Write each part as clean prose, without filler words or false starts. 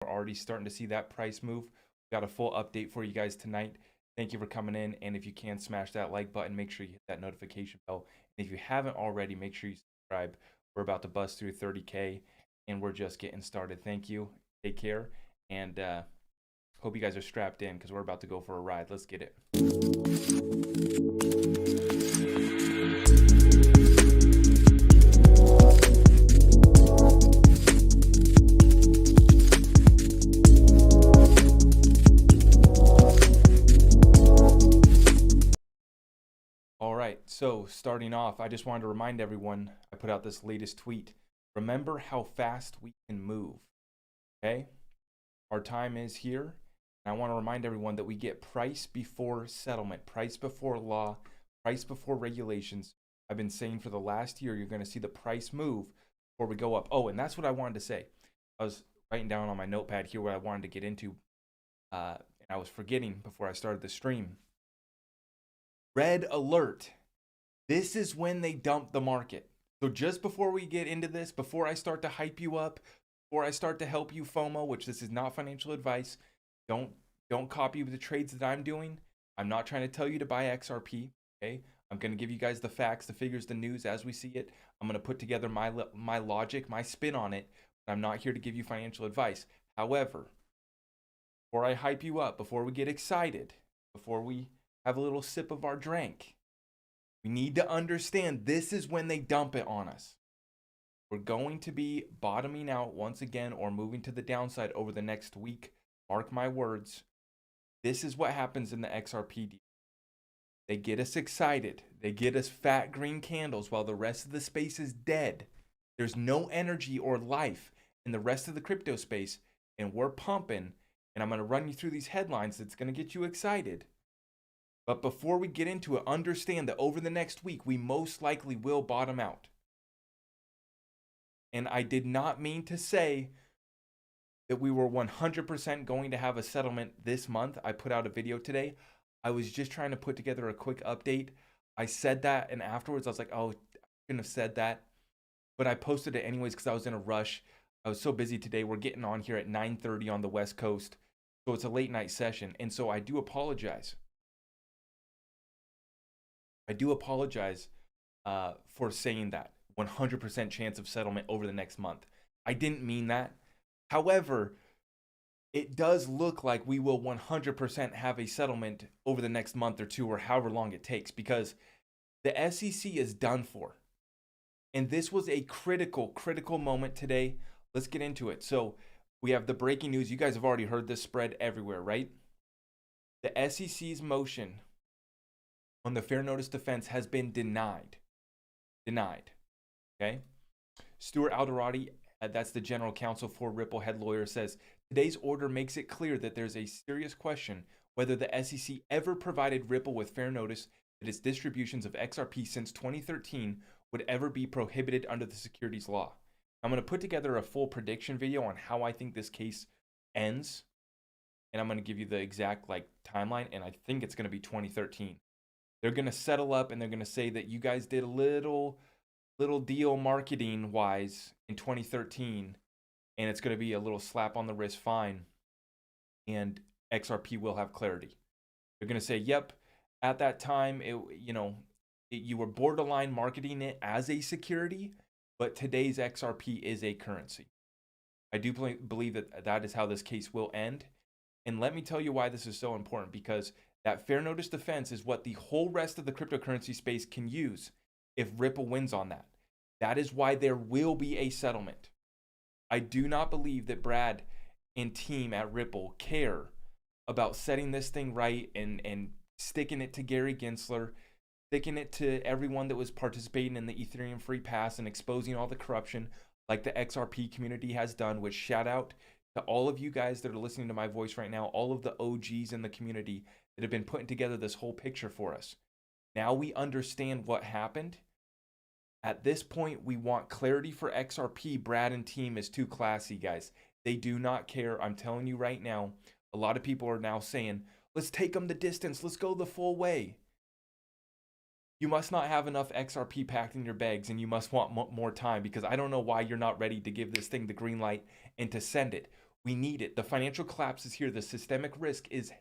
We're already starting to see that price move. Got a full update for you guys tonight. Thank you for coming in. And if you can, smash that like button. Make sure you hit that notification bell. And if you haven't already, make sure you subscribe. We're about to bust through 30K, and we're just getting started. Thank you. Take care. And hope you guys are strapped in because we're about to go for a ride. Let's get it. All right, so starting off, I just wanted to remind everyone, I put out this latest tweet. Remember how fast we can move, okay? Our time is here. And I want to remind everyone that we get price before settlement, price before law, price before regulations. I've been saying for the last year, you're going to see the price move before we go up. Oh, and that's what I wanted to say. I was writing down on my notepad here what I wanted to get into, and I was forgetting before I started the stream. Red alert. This is when they dump the market. So just before we get into this, before I start to hype you up, before I start to help you FOMO, which this is not financial advice, don't copy the trades that I'm doing. I'm not trying to tell you to buy XRP, okay? I'm going to give you guys the facts, the figures, the news as we see it. I'm going to put together my logic, my spin on it. But I'm not here to give you financial advice. However, before I hype you up, before we get excited, before we have a little sip of our drink, we need to understand this is when they dump it on us. We're going to be bottoming out once again or moving to the downside over the next week. Mark my words. This is what happens in the XRP deal. They get us excited. They get us fat green candles while the rest of the space is dead. There's no energy or life in the rest of the crypto space, and we're pumping. And I'm going to run you through these headlines that's going to get you excited. But before we get into it, understand that over the next week, we most likely will bottom out. And I did not mean to say that we were 100% going to have a settlement this month. I put out a video today. I was just trying to put together a quick update. I said that, and afterwards I was like, oh, I shouldn't have said that. But I posted it anyways because I was in a rush. I was so busy today. We're getting on here at 9:30 on the West Coast. So it's a late night session. And so I do apologize. I do apologize for saying that 100% chance of settlement over the next month. I didn't mean that. However, it does look like we will 100% have a settlement over the next month or two or however long it takes because the SEC is done for. And this was a critical moment today. Let's get into it. So we have the breaking news. You guys have already heard this spread everywhere, right? The SEC's motion on the fair notice defense has been denied. Okay? Stuart Alderati, that's the general counsel for Ripple head lawyer, says today's order makes it clear that there's a serious question whether the SEC ever provided Ripple with fair notice that its distributions of XRP since 2013 would ever be prohibited under the securities law. I'm going to put together a full prediction video on how I think this case ends, and I'm going to give you the exact timeline, and I think it's going to be 2013. They're going to settle up and they're going to say that you guys did a little deal marketing wise in 2013, and it's going to be a little slap on the wrist fine, and XRP will have clarity. They're going to say, yep, at that time, you were borderline marketing it as a security, but today's XRP is a currency. I do believe that is how this case will end. And let me tell you why this is so important, because that fair notice defense is what the whole rest of the cryptocurrency space can use if Ripple wins on that. That is why there will be a settlement. I do not believe that Brad and team at Ripple care about setting this thing right and sticking it to Gary Gensler, sticking it to everyone that was participating in the Ethereum free pass and exposing all the corruption like the XRP community has done, which shout out to all of you guys that are listening to my voice right now, all of the OGs in the community that have been putting together this whole picture for us. Now we understand what happened. At this point, we want clarity for XRP. Brad and team is too classy, guys. They do not care. I'm telling you right now, a lot of people are now saying, let's take them the distance. Let's go the full way. You must not have enough XRP packed in your bags, and you must want more time, because I don't know why you're not ready to give this thing the green light and to send it. We need it. The financial collapse is here. The systemic risk is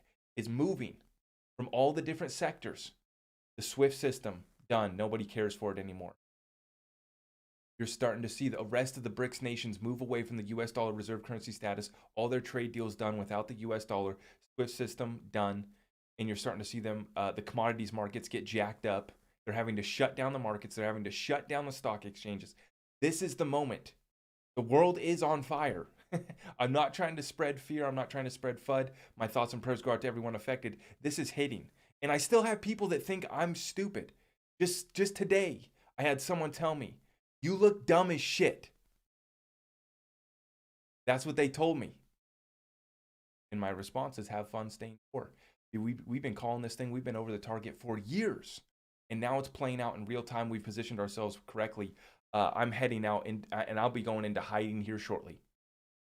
moving from all the different sectors. The SWIFT system, done. Nobody cares for it anymore. You're starting to see the rest of the BRICS nations move away from the US dollar reserve currency status. All their trade deals done without the US dollar. SWIFT system, done. And you're starting to see them, the commodities markets get jacked up. They're having to shut down the markets. They're having to shut down the stock exchanges. This is the moment. The world is on fire. I'm not trying to spread fear. I'm not trying to spread FUD. My thoughts and prayers go out to everyone affected. This is hitting. And I still have people that think I'm stupid. Just today, I had someone tell me, "You look dumb as shit." That's what they told me. And my response is, have fun staying poor. We've been calling this thing, we've been over the target for years. And now it's playing out in real time. We've positioned ourselves correctly. I'm heading out, and I'll be going into hiding here shortly.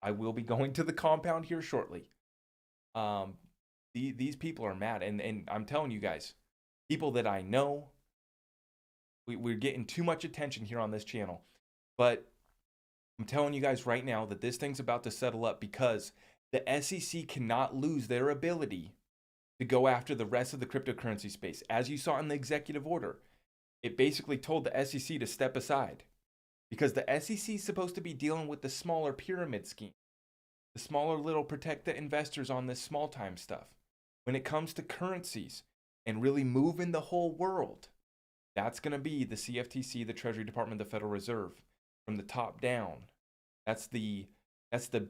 I will be going to the compound here shortly. These people are mad. And I'm telling you guys, people that I know, we're getting too much attention here on this channel. But I'm telling you guys right now that this thing's about to settle up, because the SEC cannot lose their ability to go after the rest of the cryptocurrency space. As you saw in the executive order, it basically told the SEC to step aside, because the SEC is supposed to be dealing with the smaller pyramid scheme, the smaller little protect the investors on this small time stuff. When it comes to currencies and really moving the whole world, that's going to be the CFTC, the Treasury Department, the Federal Reserve, from the top down. That's the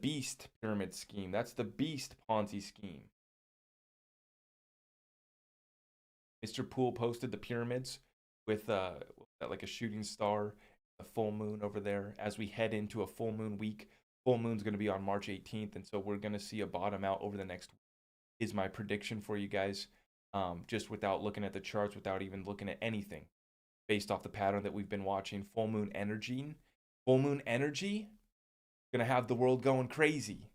beast pyramid scheme. That's the beast Ponzi scheme. Mr. Poole posted the pyramids with like a shooting star, a full moon over there. As we head into a full moon week, full moon's going to be on March 18th, and so we're going to see a bottom out over the next week, is my prediction for you guys, just without looking at the charts, without even looking at anything, based off the pattern that we've been watching. Full moon energy going to have the world going crazy.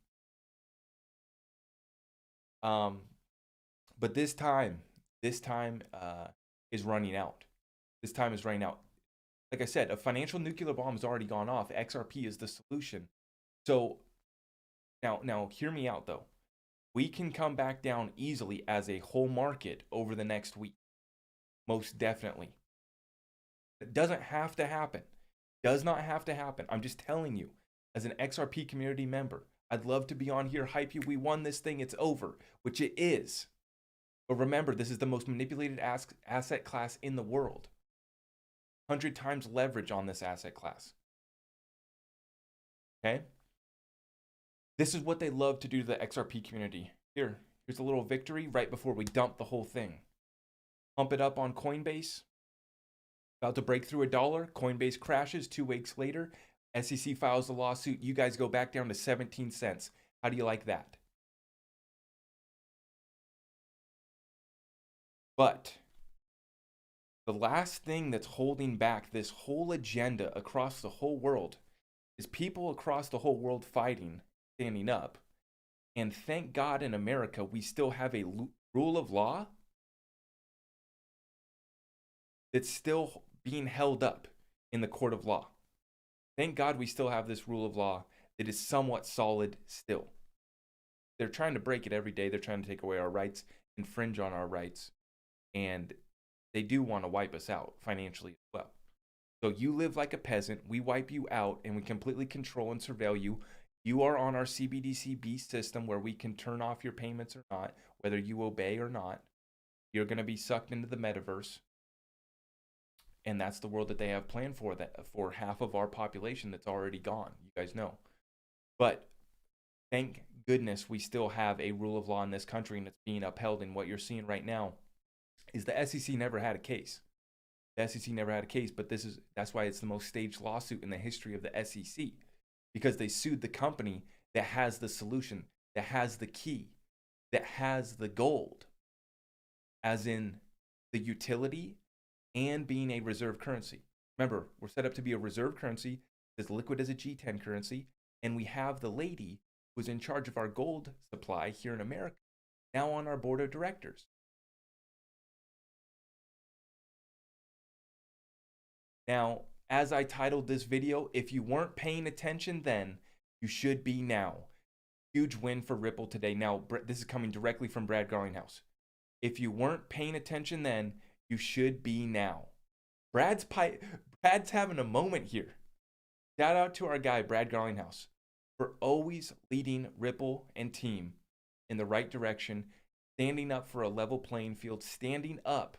But this time is running out. This time is running out. Like I said, a financial nuclear bomb has already gone off. XRP is the solution. So now hear me out though. We can come back down easily as a whole market over the next week. Most definitely. It doesn't have to happen. Does not have to happen. I'm just telling you, as an XRP community member, I'd love to be on here, hype you. We won this thing, it's over, which it is. But remember, this is the most manipulated asset class in the world. 100 times leverage on this asset class. Okay? This is what they love to do to the XRP community. Here's a little victory right before we dump the whole thing. Pump it up on Coinbase. About to break through $1. Coinbase crashes 2 weeks later. SEC files a lawsuit. You guys go back down to 17 cents. How do you like that? But the last thing that's holding back this whole agenda across the whole world is people across the whole world fighting, standing up. And thank God in America, we still have a rule of law that's still being held up in the court of law. Thank God we still have this rule of law that is somewhat solid still. They're trying to break it every day. They're trying to take away our rights, infringe on our rights, and they do want to wipe us out financially as well. So you live like a peasant, we wipe you out, and we completely control and surveil you. You are on our CBDC beast system where we can turn off your payments or not, whether you obey or not. You're going to be sucked into the metaverse. And that's the world that they have planned for half of our population that's already gone. You guys know. But thank goodness we still have a rule of law in this country, and it's being upheld. And what you're seeing right now is the SEC never had a case. The SEC never had a case, but that's why it's the most staged lawsuit in the history of the SEC, because they sued the company that has the solution, that has the key, that has the gold, as in the utility and being a reserve currency. Remember, we're set up to be a reserve currency that's liquid as a G10 currency, and we have the lady who's in charge of our gold supply here in America now on our board of directors. Now, as I titled this video, if you weren't paying attention then, you should be now. Huge win for Ripple today. Now, this is coming directly from Brad Garlinghouse. If you weren't paying attention then, you should be now. Brad's having a moment here. Shout out to our guy, Brad Garlinghouse, for always leading Ripple and team in the right direction, standing up for a level playing field, standing up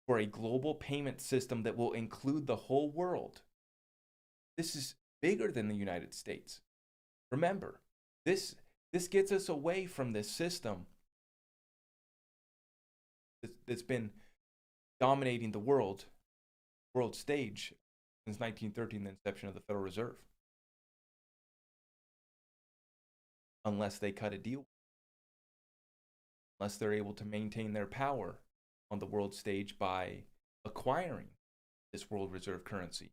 for a global payment system that will include the whole world. This is bigger than the United States. Remember, this gets us away from this system that's been dominating the world stage since 1913, the inception of the Federal Reserve. Unless they cut a deal, unless they're able to maintain their power on the world stage by acquiring this world reserve currency.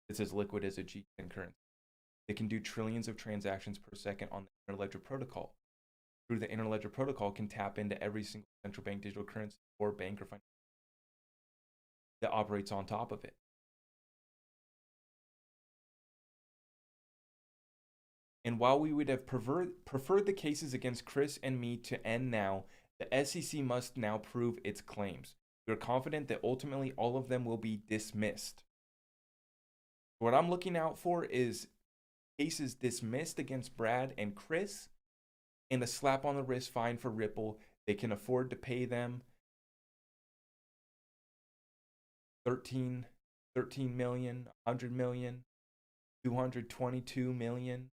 It's as liquid as a G10 currency. They can do trillions of transactions per second on the Interledger protocol. Through the Interledger protocol, can tap into every single central bank digital currency or bank or financial that operates on top of it. And while we would have preferred the cases against Chris and me to end now, the SEC must now prove its claims. We are confident that ultimately all of them will be dismissed. What I'm looking out for is cases dismissed against Brad and Chris, and a slap on the wrist fine for Ripple. They can afford to pay them $13 million, $100 million, $222 million.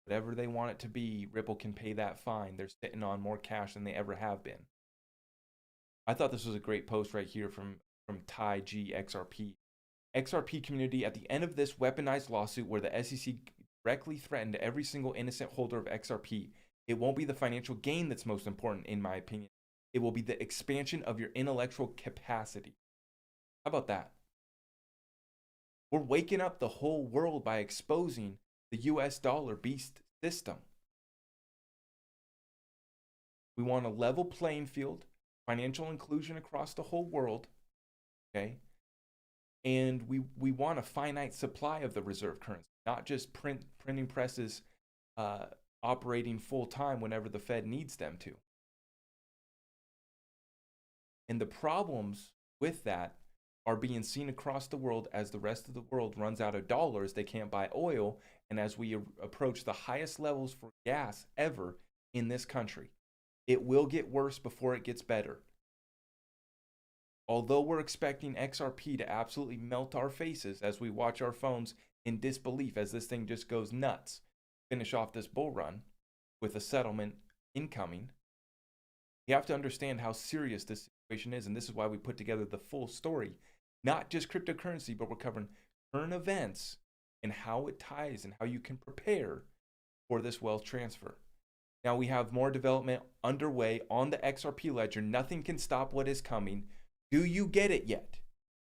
Whatever they want it to be, Ripple can pay that fine. They're sitting on more cash than they ever have been. I thought this was a great post right here from Ty G XRP. XRP community, at the end of this weaponized lawsuit where the SEC directly threatened every single innocent holder of XRP, it won't be the financial gain that's most important, in my opinion. It will be the expansion of your intellectual capacity. How about that? We're waking up the whole world by exposing the US dollar beast system. We want a level playing field, financial inclusion across the whole world, okay? And we want a finite supply of the reserve currency, not just printing presses operating full time whenever the Fed needs them to. And the problems with that are being seen across the world as the rest of the world runs out of dollars. They can't buy oil. And as we approach the highest levels for gas ever in this country, it will get worse before it gets better. Although we're expecting XRP to absolutely melt our faces as we watch our phones in disbelief as this thing just goes nuts, finish off this bull run with a settlement incoming, you have to understand how serious this situation is. And this is why we put together the full story, not just cryptocurrency, but we're covering current events and how it ties and how you can prepare for this wealth transfer. Now we have more development underway on the XRP ledger. Nothing can stop what is coming. Do you get it yet?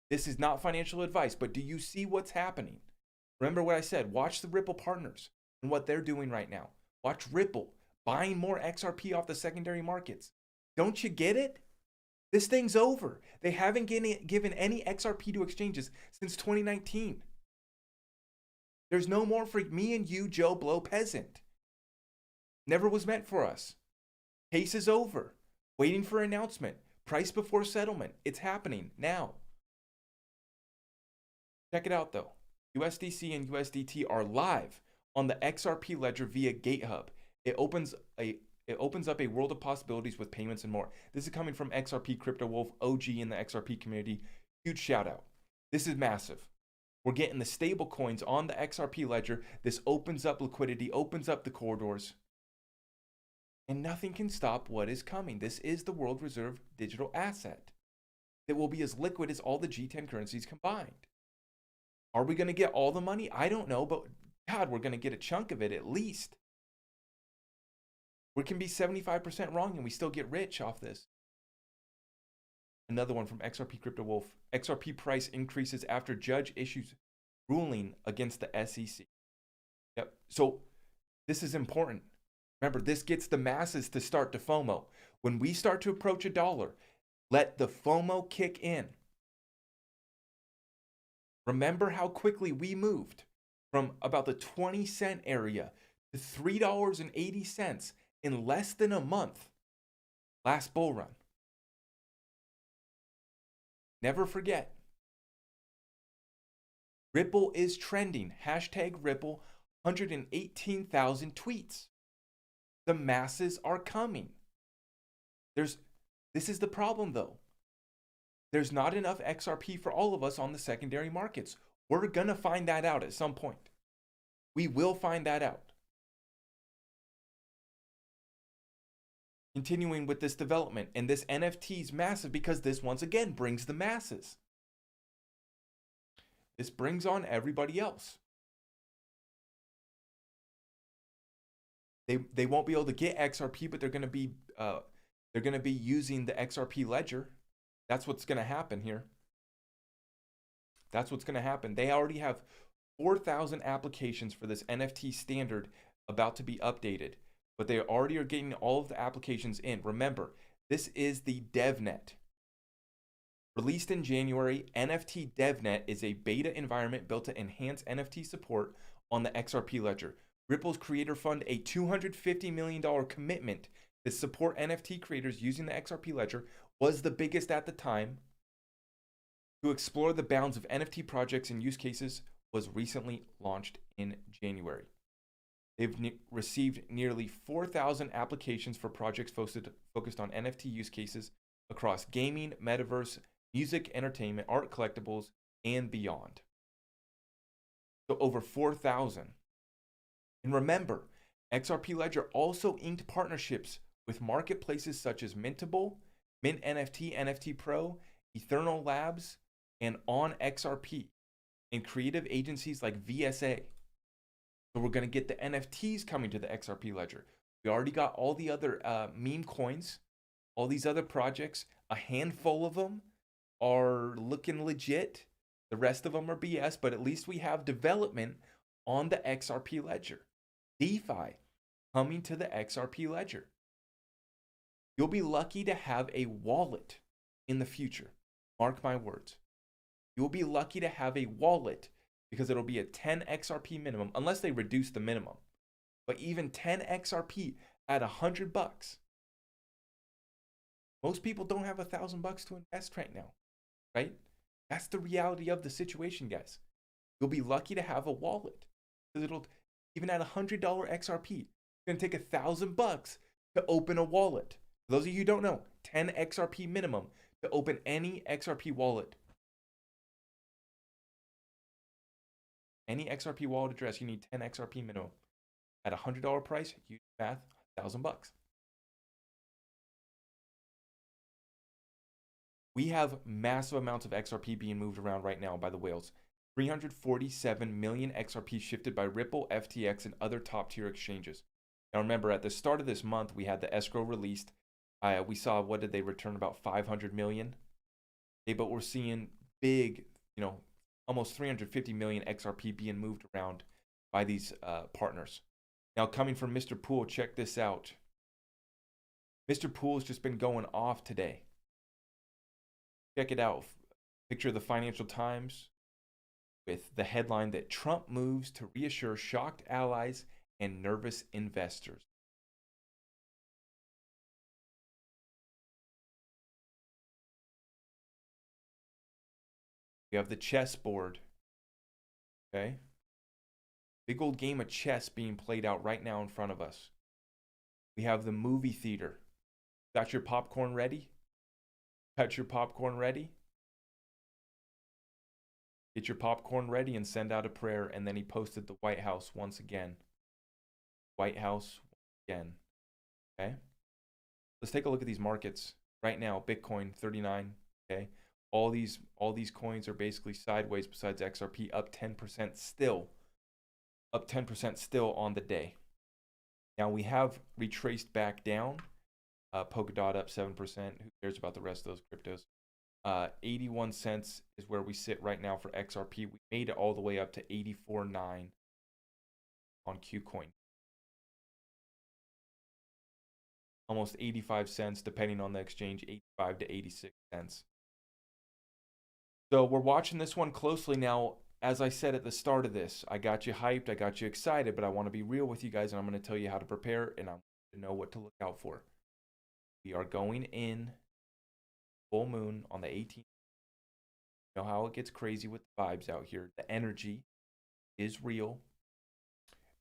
This is not financial advice, but do you see what's happening? Remember what I said, watch the Ripple partners and what they're doing right now. Watch Ripple buying more XRP off the secondary markets. Don't you get it? This thing's over. They haven't given any XRP to exchanges since 2019. There's no more for me and you, Joe Blow peasant. Never was meant for us. Case is over. Waiting for announcement. Price before settlement. It's happening now. Check it out though. USDC and USDT are live on the XRP ledger via GateHub. It opens up a world of possibilities with payments and more. This is coming from XRP Crypto Wolf, OG in the XRP community. Huge shout out. This is massive. We're getting the stable coins on the XRP ledger. This opens up liquidity, opens up the corridors. And nothing can stop what is coming. This is the world reserve digital asset that will be as liquid as all the G10 currencies combined. Are we going to get all the money? I don't know, but God, we're going to get a chunk of it at least. We can be 75% wrong and we still get rich off this. Another one from XRP Crypto Wolf. XRP price increases after judge issues ruling against the SEC. Yep. So this is important. Remember, this gets the masses to start to FOMO. When we start to approach $1, let the FOMO kick in. Remember how quickly we moved from about the 20 cent area to $3.80 in less than a month last bull run. Never forget. Ripple is trending. Hashtag Ripple, 118,000 tweets. The masses are coming. This is the problem though. There's not enough XRP for all of us on the secondary markets. We're going to find that out at some point. We will find that out. Continuing with this development, and this NFT is massive because this once again brings the masses. This brings on everybody else. They won't be able to get XRP, but they're going to be using the XRP Ledger. That's what's going to happen here. That's what's going to happen. They already have 4,000 applications for this NFT standard about to be updated, but they already are getting all of the applications in. Remember, this is the DevNet. Released in January, NFT DevNet is a beta environment built to enhance NFT support on the XRP Ledger. Ripple's creator fund a $250 million commitment to support NFT creators using the XRP Ledger was the biggest at the time. To explore the bounds of NFT projects and use cases was recently launched in January. They've received nearly 4,000 applications for projects focused on NFT use cases across gaming, metaverse, music, entertainment, art, collectibles, and beyond. So over 4,000. And remember, XRP Ledger also inked partnerships with marketplaces such as Mintable, Mint NFT, NFT Pro, Eternal Labs, and On XRP, and creative agencies like VSA. So we're going to get the NFTs coming to the XRP Ledger. We already got all the other meme coins, all these other projects. A handful of them are looking legit. The rest of them are BS, but at least we have development on the XRP Ledger. DeFi coming to the XRP Ledger. You'll be lucky to have a wallet in the future. Mark my words. You'll be lucky to have a wallet because it'll be a 10 XRP minimum, unless they reduce the minimum. But even 10 XRP at $100. Most people don't have $1,000 to invest right now, right? That's the reality of the situation, guys. You'll be lucky to have a wallet because it'll, even at $100 XRP, it's gonna take $1,000 to open a wallet. For those of you who don't know, 10 XRP minimum to open any XRP wallet. Any XRP wallet address, you need 10 XRP minimum. At a $100 price, you math, $1,000. We have massive amounts of XRP being moved around right now by the whales. 347 million XRP shifted by Ripple, FTX, and other top-tier exchanges. Now remember, at the start of this month, we had the escrow released. We saw, what did they return? About 500 million. Okay, but we're seeing big, almost 350 million XRP being moved around by these partners. Now, coming from Mr. Poole, check this out. Mr. Poole's just been going off today. Check it out. Picture of the Financial Times with the headline that Trump moves to reassure shocked allies and nervous investors. We have the chessboard. Okay. Big old game of chess being played out right now in front of us. We have the movie theater. Got your popcorn ready? Got your popcorn ready? Get your popcorn ready and send out a prayer. And then he posted the White House once again. White House again. Okay. Let's take a look at these markets right now. Bitcoin 39. Okay. All these coins are basically sideways besides XRP, up 10% still. Up 10% still on the day. Now we have retraced back down. Polkadot up 7%. Who cares about the rest of those cryptos? 81 cents is where we sit right now for XRP. We made it all the way up to 84.9 on Qcoin. Almost 85 cents depending on the exchange, 85 to 86 cents. So we're watching this one closely now. as I said at the start of this, I got you hyped, I got you excited, but I want to be real with you guys, and I'm going to tell you how to prepare, and I'm going to know what to look out for. We are going in full moon on the 18th. You know how it gets crazy with the vibes out here. The energy is real,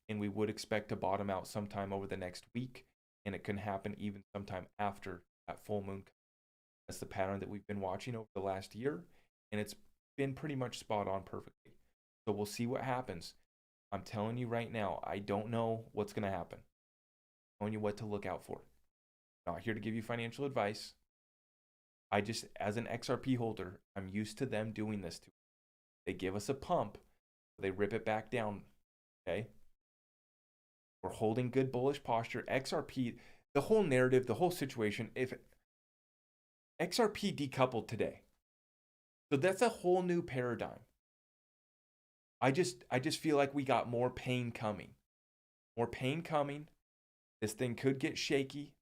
and we would expect to bottom out sometime over the next week, and it can happen even sometime after that full moon. That's the pattern that we've been watching over the last year, and it's been pretty much spot on perfectly. So we'll see what happens. I'm telling you right now, I don't know what's going to happen. I'm telling you what to look out for. I'm not here to give you financial advice. I just, as an XRP holder, I'm used to them doing this to me. They give us a pump, they rip it back down. Okay? We're holding good bullish posture. XRP, the whole narrative, the whole situation, if XRP decoupled today. So that's a whole new paradigm. I just feel like we got more pain coming. More pain coming. This thing could get shaky.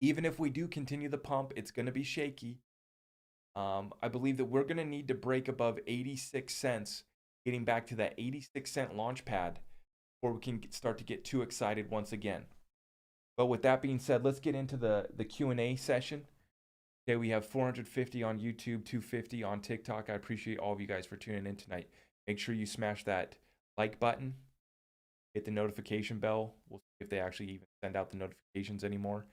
Even if we do continue the pump, it's going to be shaky. I believe that we're going to need to break above 86 cents, getting back to that 86-cent launch pad, before we can start to get too excited once again. But with that being said, let's get into the Q&A session. Okay, we have 450 on YouTube, 250 on TikTok. I appreciate all of you guys for tuning in tonight. Make sure you smash that like button, hit the notification bell. We'll see if they actually even send out the notifications anymore.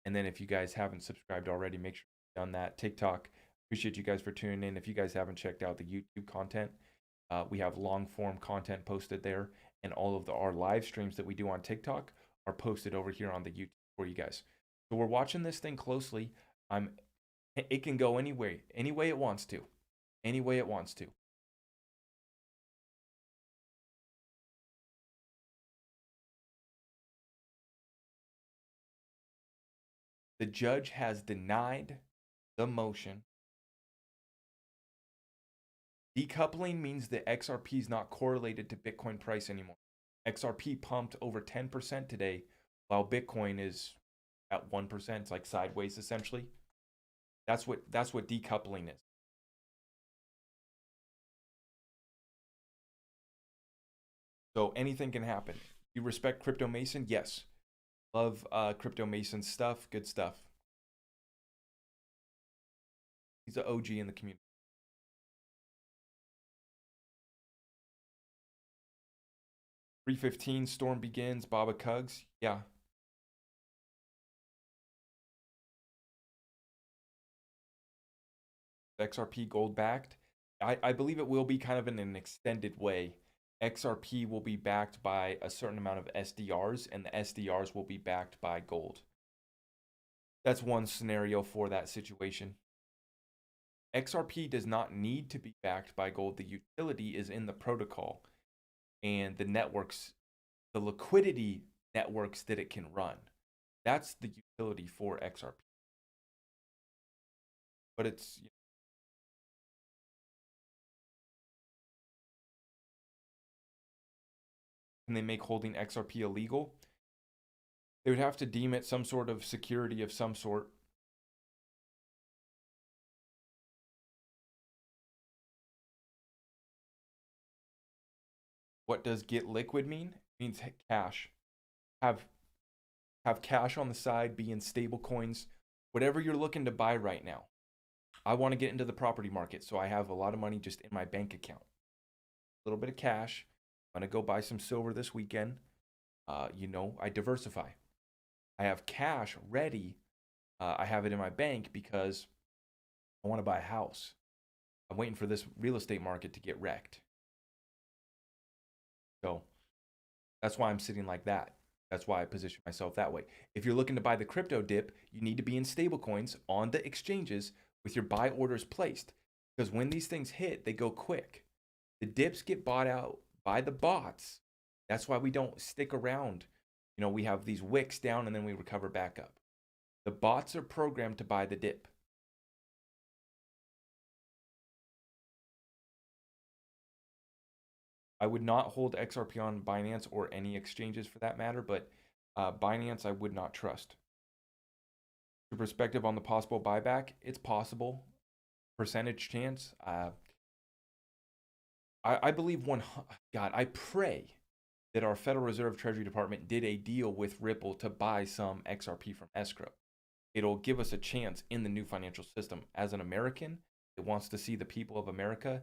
And then if you guys haven't subscribed already, make sure you've done that. TikTok, appreciate you guys for tuning in. If you guys haven't checked out the YouTube content, we have long form content posted there, and all of our live streams that we do on TikTok are posted over here on the YouTube for you guys. So we're watching this thing closely. It can go any way it wants to. Any way it wants to. The judge has denied the motion. Decoupling means that XRP is not correlated to Bitcoin price anymore. XRP pumped over 10% today, while Bitcoin is at 1%. It's like sideways essentially. That's what decoupling is. So anything can happen. You respect Crypto Mason? Yes. Love Crypto Mason stuff. Good stuff. He's an OG in the community. 3:15, storm begins. Baba Cugs. Yeah. XRP gold backed. I believe it will be kind of in an extended way. XRP will be backed by a certain amount of SDRs, and the SDRs will be backed by gold. That's one scenario for that situation. XRP does not need to be backed by gold. The utility is in the protocol and the networks, the liquidity networks that it can run. That's the utility for XRP. But it's, can they make holding XRP illegal? They would have to deem it some sort of security of some sort. What does get liquid mean? It means cash. Have cash on the side, be in stable coins, whatever you're looking to buy right now. I want to get into the property market, so I have a lot of money just in my bank account. A little bit of cash. I'm going to go buy some silver this weekend. I diversify. I have cash ready. I have it in my bank because I want to buy a house. I'm waiting for this real estate market to get wrecked. So that's why I'm sitting like that. That's why I position myself that way. If you're looking to buy the crypto dip, you need to be in stable coins on the exchanges with your buy orders placed. Because when these things hit, they go quick. The dips get bought out by the bots. That's why we don't stick around. We have these wicks down and then we recover back up. The bots are programmed to buy the dip. I would not hold XRP on Binance or any exchanges for that matter, but Binance I would not trust. Your perspective on the possible buyback, it's possible. Percentage chance, I believe God, I pray that our Federal Reserve Treasury Department did a deal with Ripple to buy some XRP from escrow. It'll give us a chance in the new financial system. As an American that wants to see the people of America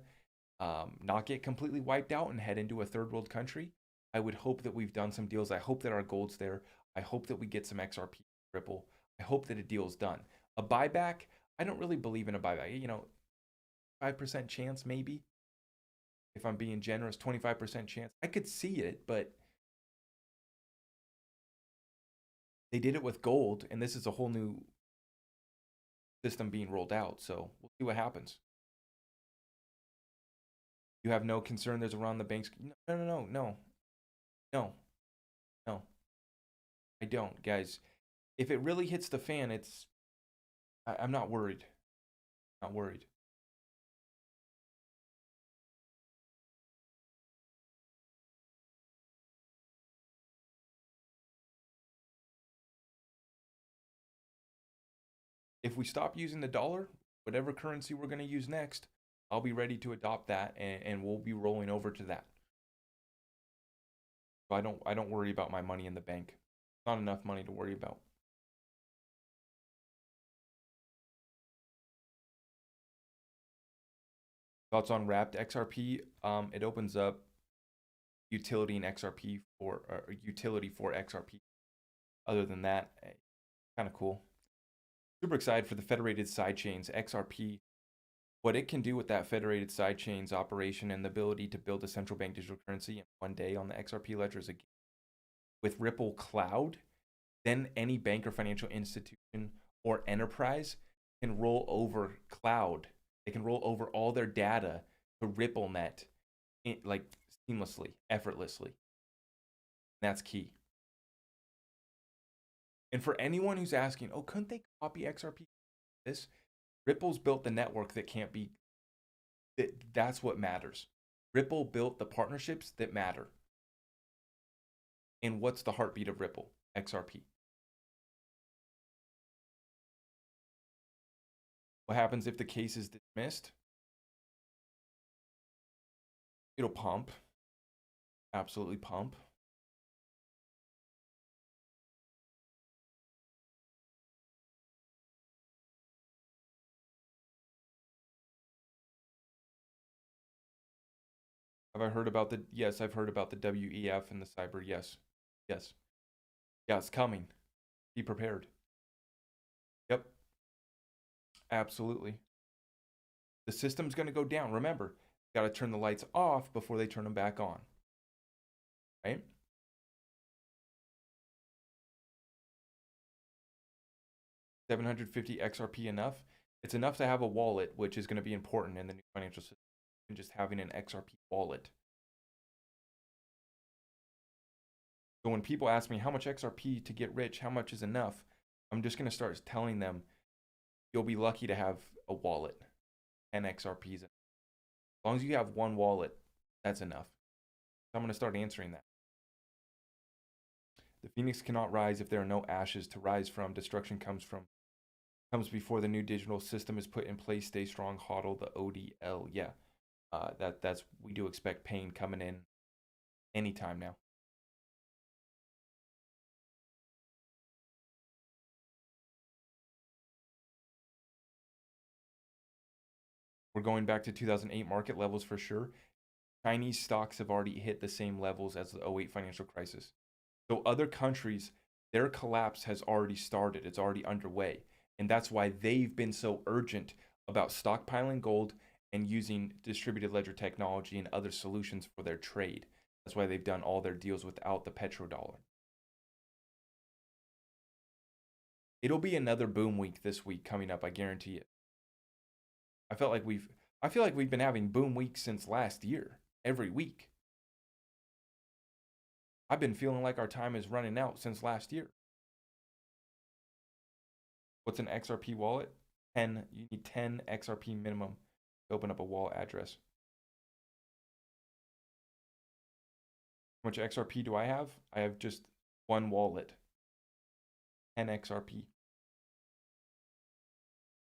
not get completely wiped out and head into a third world country, I would hope that we've done some deals. I hope that our gold's there. I hope that we get some XRP Ripple. I hope that a deal's done. A buyback, I don't really believe in a buyback. 5% chance maybe. If I'm being generous, 25% chance. I could see it, but they did it with gold, and this is a whole new system being rolled out. So we'll see what happens. You have no concern there's a run on the banks? No. I don't, guys. If it really hits the fan, I'm not worried. Not worried. If we stop using the dollar, whatever currency we're going to use next, I'll be ready to adopt that, and we'll be rolling over to that. So I don't worry about my money in the bank. Not enough money to worry about. Thoughts on Wrapped Xrp? It opens up utility in Xrp for utility for Xrp. Other than that, kind of cool. Super excited for the federated sidechains Xrp. What it can do with that federated sidechains operation and the ability to build a central bank digital currency in one day on the Xrp ledger is a game. With Ripple Cloud, then any bank or financial institution or enterprise can roll over cloud. They can roll over all their data to RippleNet like seamlessly, effortlessly. That's key. And for anyone who's asking, oh, couldn't they copy Xrp? Ripple's built the network that can't be. That's what matters. Ripple built the partnerships that matter. And what's the heartbeat of Ripple? XRP. What happens if the case is dismissed? It'll pump. Absolutely pump. Have I heard about the? Yes, I've heard about the WEF and the cyber. Yes. Yes. Yeah, it's coming. Be prepared. Yep. Absolutely. The system's going to go down. Remember, got to turn the lights off before they turn them back on. Right? $750 XRP enough? It's enough to have a wallet, which is going to be important in the new financial system, and just having an XRP wallet. So when people ask me how much XRP to get rich, how much is enough, I'm just going to start telling them you'll be lucky to have a wallet, 10 XRPs. As long as you have one wallet, that's enough. So I'm going to start answering that. The phoenix cannot rise if there are no ashes to rise from. Destruction comes before the new digital system is put in place. Stay strong, hodl the ODL. Yeah, that's we do expect pain coming in anytime now. We're going back to 2008 market levels for sure. Chinese stocks have already hit the same levels as the 08 financial crisis. So other countries, their collapse has already started. It's already underway. And that's why they've been so urgent about stockpiling gold and using distributed ledger technology and other solutions for their trade. That's why they've done all their deals without the petrodollar. It'll be another boom week this week coming up, I guarantee it. I feel like we've been having boom weeks since last year, every week. I've been feeling like our time is running out since last year. What's an XRP wallet? 10. You need 10 XRP minimum to open up a wallet address. How much XRP do I have? I have just one wallet. 10 XRP.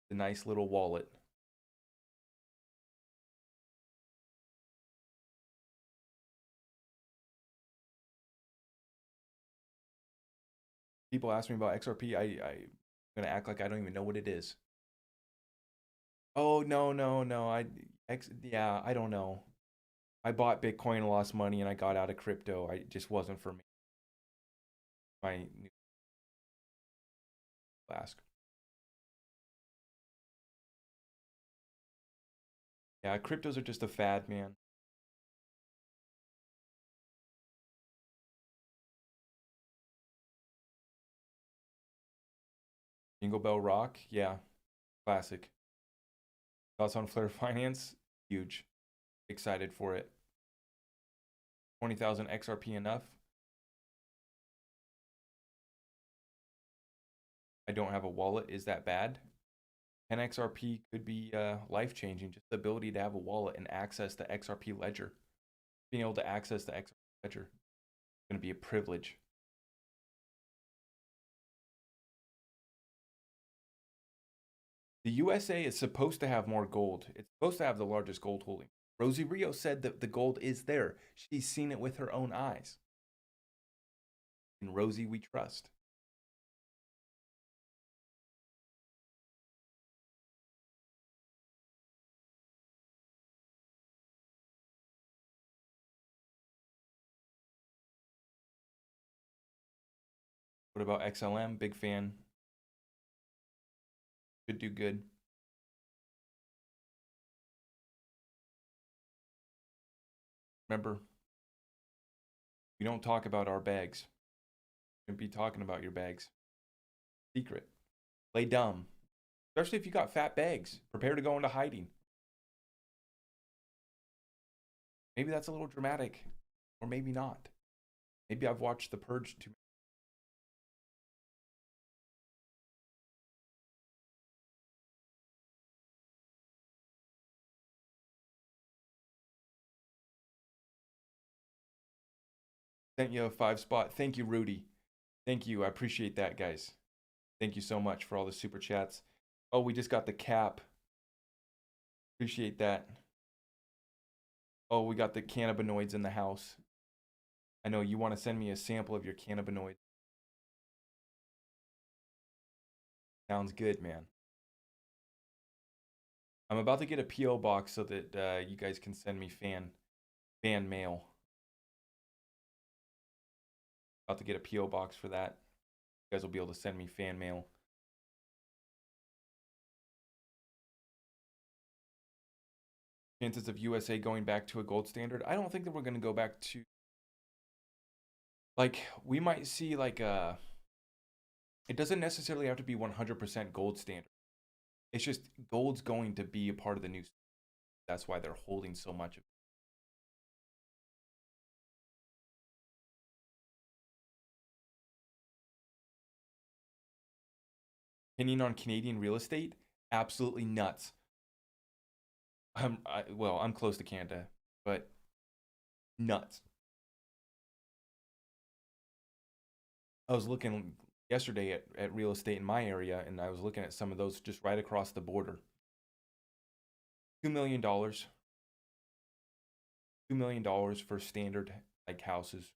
The nice little wallet. People ask me about XRP. I'm gonna act like I don't even know what it is. Oh no. Yeah, I don't know. I bought Bitcoin and lost money, and I got out of crypto. It just wasn't for me. My new ask. Yeah, cryptos are just a fad, man. Jingle Bell Rock, yeah, classic. Thoughts on Flare Finance? Huge. Excited for it. 20,000 XRP enough? I don't have a wallet. Is that bad? 10 XRP could be life changing. Just the ability to have a wallet and access the XRP Ledger. Being able to access the XRP Ledger is going to be a privilege. The USA is supposed to have more gold. It's supposed to have the largest gold holding. Rosie Rio said that the gold is there. She's seen it with her own eyes. In Rosie, we trust. What about XLM? Big fan. Should do good. Remember, we don't talk about our bags. We shouldn't be talking about your bags. Secret. Play dumb. Especially if you got fat bags. Prepare to go into hiding. Maybe that's a little dramatic. Or maybe not. Maybe I've watched The Purge too much. Sent you a 5-spot. Thank you, Rudy. Thank you. I appreciate that, guys. Thank you so much for all the super chats. Oh, we just got the cap. Appreciate that. Oh, we got the cannabinoids in the house. I know you want to send me a sample of your cannabinoids. Sounds good, man. I'm about to get a PO box so that you guys can send me fan mail. About to get a PO box for that. You guys will be able to send me fan mail. Chances of USA going back to a gold standard? I don't think that we're going to go back to, like, we might see like a, it doesn't necessarily have to be 100% gold standard. It's just gold's going to be a part of the new. That's why they're holding so much of it. Opinion on Canadian real estate? Absolutely nuts. I'm close to Canada, but nuts. I was looking yesterday at real estate in my area, and I was looking at some of those just right across the border. $2 million. $2 million for standard like houses.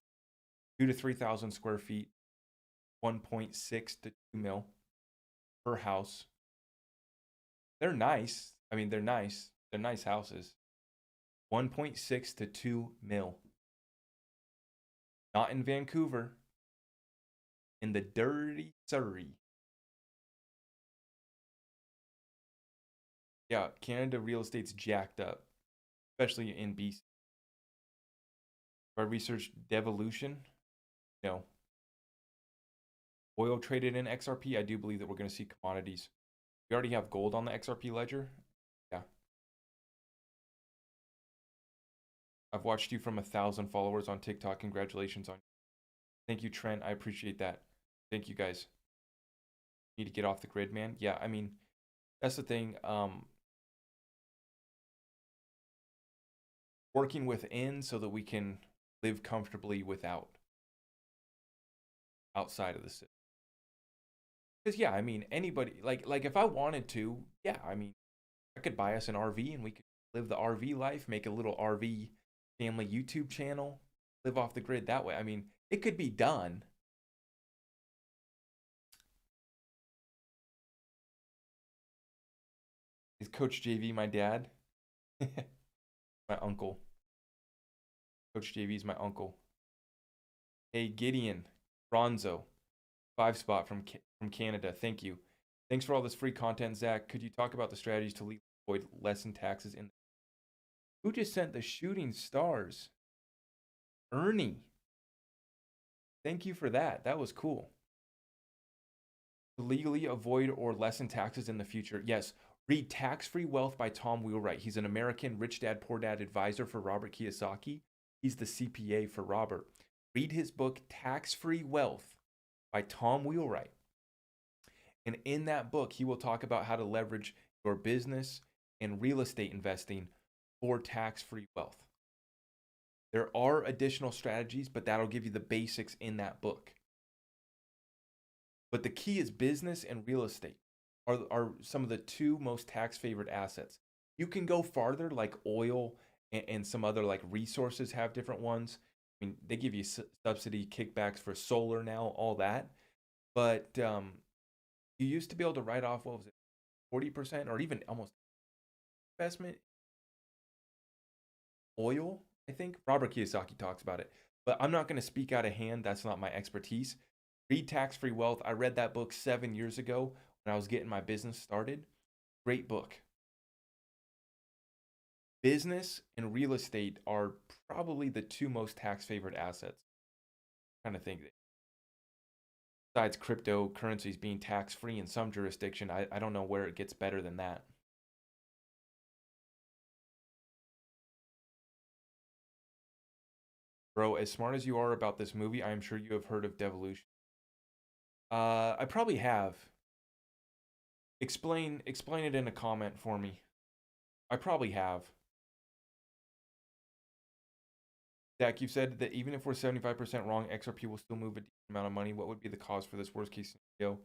2,000 to 3,000 square feet. 1.6 to 2 mil per house. They're nice. I mean, they're nice. They're nice houses. 1.6 to 2 mil. Not in Vancouver. In the dirty Surrey. Yeah, Canada real estate's jacked up, especially in BC. If I researched devolution, no. Oil traded in XRP, I do believe that we're going to see commodities. We already have gold on the XRP ledger. Yeah. I've watched you from 1,000 followers on TikTok. Congratulations on. Thank you, Trent. I appreciate that. Thank you, guys. Need to get off the grid, man. Yeah, I mean, that's the thing. Working within so that we can live comfortably without, outside of the system. Because yeah, I mean, anybody like if I wanted to, yeah, I mean, I could buy us an RV and we could live the RV life, make a little RV family YouTube channel, live off the grid that way. I mean, it could be done. Coach JV, my dad. My uncle. Coach JV is my uncle. Hey, Gideon. Bronzo. 5 spot from Canada. Thank you. Thanks for all this free content, Zach. Could you talk about the strategies to avoid lessen taxes in? Who just sent the shooting stars? Ernie. Thank you for that. That was cool. To legally avoid or lessen taxes in the future. Yes. Read Tax-Free Wealth by Tom Wheelwright. He's an American rich dad, poor dad advisor for Robert Kiyosaki. He's the CPA for Robert. Read his book, Tax-Free Wealth by Tom Wheelwright. And in that book, he will talk about how to leverage your business and real estate investing for tax-free wealth. There are additional strategies, but that'll give you the basics in that book. But the key is business and real estate are some of the two most tax-favored assets. You can go farther, like oil and some other like resources have different ones. I mean, they give you subsidy kickbacks for solar now, all that. But you used to be able to write off, what was it, 40% or even almost investment oil, I think. Robert Kiyosaki talks about it. But I'm not going to speak out of hand. That's not my expertise. Read Tax-Free Wealth. I read that book 7 years ago when I was getting my business started. Great book. Business and real estate are probably the two most tax-favored assets. I'm trying to think. Besides cryptocurrencies being tax-free in some jurisdiction, I don't know where it gets better than that. Bro, as smart as you are about this movie, I am sure you have heard of devolution. I probably have. Explain it in a comment for me. I probably have. Zach, you said that even if we're 75% wrong, XRP will still move a decent amount of money. What would be the cause for this worst case scenario?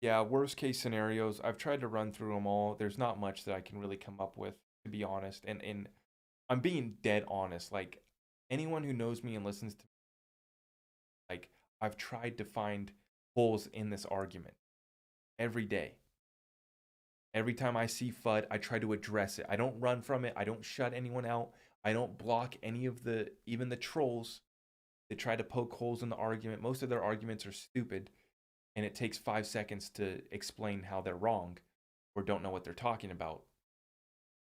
Yeah, worst case scenarios. I've tried to run through them all. There's not much that I can really come up with, to be honest. And I'm being dead honest. Like, anyone who knows me and listens to me, like, I've tried to find holes in this argument every day. Every time I see FUD, I try to address it. I don't run from it. I don't shut anyone out. I don't block any of even the trolls that try to poke holes in the argument. Most of their arguments are stupid, and it takes 5 seconds to explain how they're wrong or don't know what they're talking about.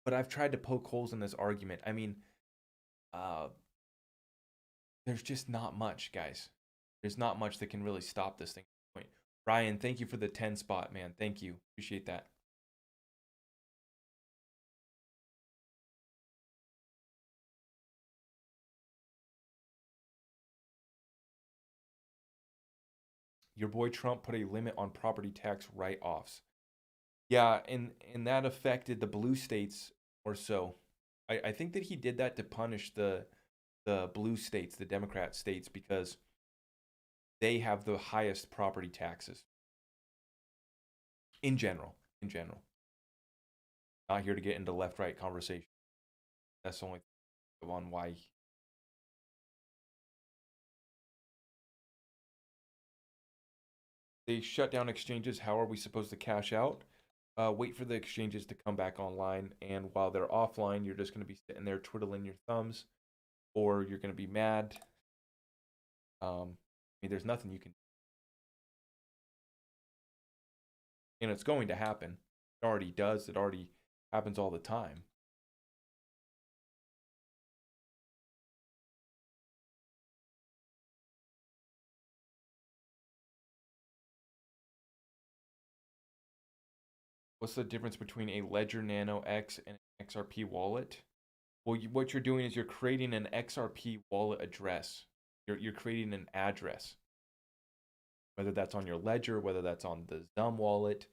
But I've tried to poke holes in this argument. I mean, there's just not much, guys. There's not much that can really stop this thing. Ryan, thank you for the 10 spot, man. Thank you. Appreciate that. Your boy Trump put a limit on property tax write-offs. Yeah, and that affected the blue states or so. I think that he did that to punish the blue states, the Democrat states, because they have the highest property taxes. In general. Not here to get into left-right conversation. That's the only thing on why. They shut down exchanges. How are we supposed to cash out? Wait for the exchanges to come back online. And while they're offline, you're just going to be sitting there twiddling your thumbs, or you're going to be mad. I mean, there's nothing you can do. And it's going to happen. It already does. It already happens all the time. What's the difference between a Ledger Nano X and an XRP wallet? Well, what you're doing is you're creating an XRP wallet address. You're creating an address. Whether that's on your Ledger, whether that's on the Zum wallet,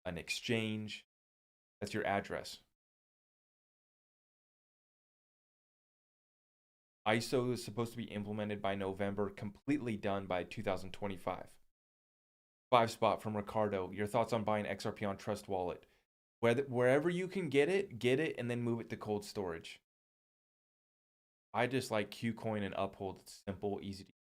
an exchange, that's your address. ISO is supposed to be implemented by November, completely done by 2025. 5 spot from Ricardo. Your thoughts on buying XRP on Trust Wallet? Wherever you can get it, and then move it to cold storage. I just like Qcoin and Uphold. It's simple, easy to use.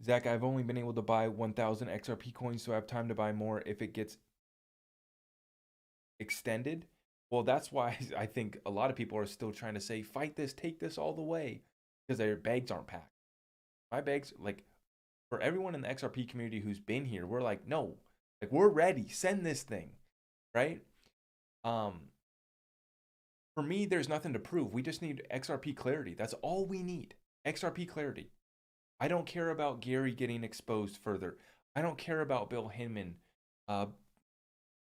Zach, I've only been able to buy 1,000 XRP coins, so I have time to buy more if it gets extended. Well, that's why I think a lot of people are still trying to say, fight this, take this all the way, because their bags aren't packed. My bags, like, for everyone in the XRP community who's been here, we're like, no, like, we're ready. Send this thing, right? For me, there's nothing to prove. We just need XRP clarity. That's all we need. XRP clarity. I don't care about Gary getting exposed further. I don't care about Bill Hinman uh,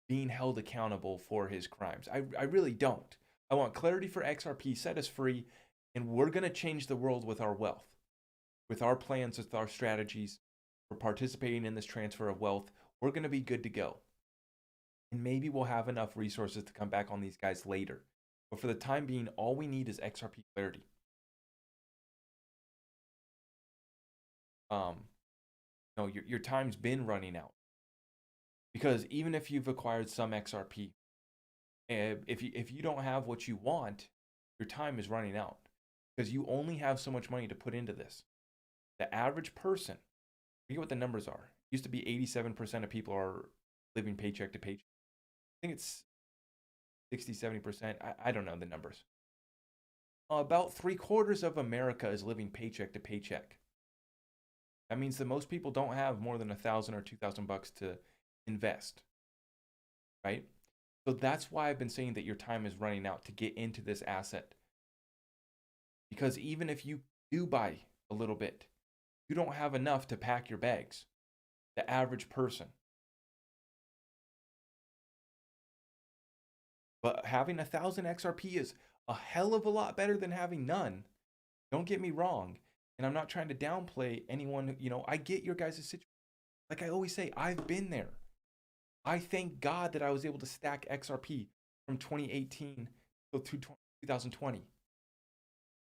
being held accountable for his crimes. I really don't. I want clarity for XRP, set us free, and we're going to change the world with our wealth, with our plans, with our strategies. For participating in this transfer of wealth. We're going to be good to go. And maybe we'll have enough resources to come back on these guys later. But for the time being, all we need is XRP clarity. No, your time's been running out. Because even if you've acquired some XRP, if you don't have what you want, your time is running out. Because you only have so much money to put into this. The average person, forget what the numbers are. It used to be 87% of people are living paycheck to paycheck. I think it's 60, 70%. I don't know the numbers. About 3/4 of America is living paycheck to paycheck. That means that most people don't have more than $1,000 or $2,000 to invest, right? So that's why I've been saying that your time is running out to get into this asset. Because even if you do buy a little bit, you don't have enough to pack your bags. The average person. But having 1,000 XRP is a hell of a lot better than having none. Don't get me wrong. And I'm not trying to downplay anyone. I get your guys' situation. Like I always say, I've been there. I thank God that I was able to stack XRP from 2018 to 2020.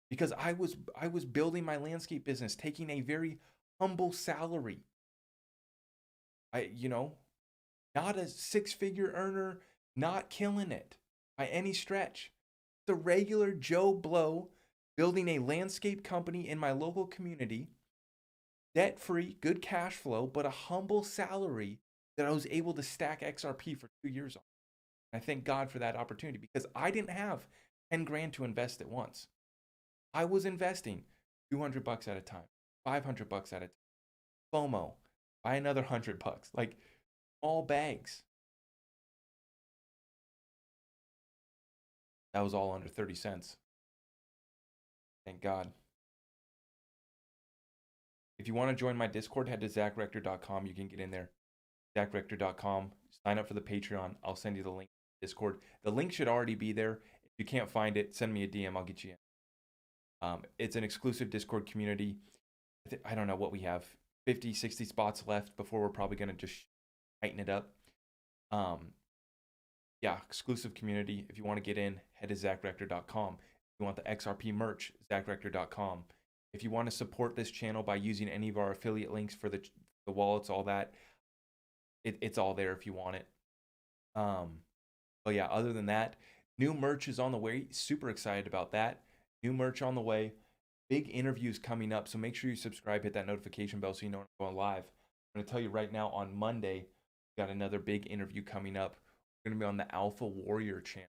Because I was building my landscape business, taking a very humble salary. Not a six-figure earner, not killing it by any stretch. The regular Joe Blow building a landscape company in my local community, debt-free, good cash flow, but a humble salary that I was able to stack XRP for 2 years on. I thank God for that opportunity because I didn't have 10 grand to invest at once. I was investing $200 at a time, $500 at a time. FOMO, buy another $100, like all bags. That was all under 30 cents. Thank God. If you want to join my Discord, head to xrp.com. You can get in there. xrp.com. Sign up for the Patreon. I'll send you the link to Discord. The link should already be there. If you can't find it, send me a DM. I'll get you in. It's an exclusive Discord community. I don't know what we have. 50, 60 spots left before we're probably going to just tighten it up. Yeah, exclusive community. If you want to get in, head to xrp.com. If you want the XRP merch, xrp.com. If you want to support this channel by using any of our affiliate links for the wallets, all that, it's all there if you want it. But yeah, other than that, new merch is on the way. Super excited about that. New merch on the way. Big interviews coming up, so make sure you subscribe, hit that notification bell so you know when I'm going live. I'm going to tell you right now, on Monday, we got another big interview coming up. We're going to be on the Alpha Warrior channel.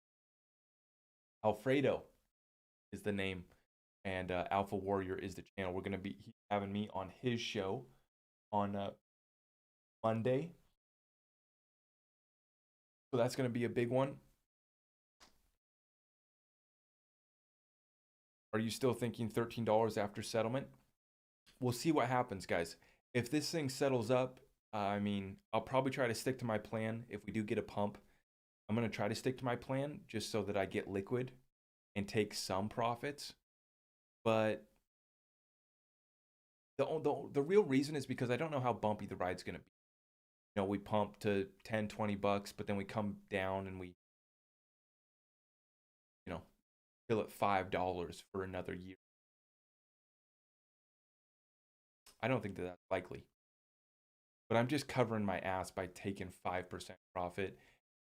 Alfredo is the name, and Alpha Warrior is the channel. We're going to be having me on his show on Monday. So that's going to be a big one. Are you still thinking $13 after settlement? We'll see what happens, guys. If this thing settles up, I'll probably try to stick to my plan. If we do get a pump, I'm going to try to stick to my plan just so that I get liquid and take some profits. But the real reason is because I don't know how bumpy the ride's going to be. We pump to $10-$20, but then we come down and we fill at $5 for another year. I don't think that that's likely. But I'm just covering my ass by taking 5% profit,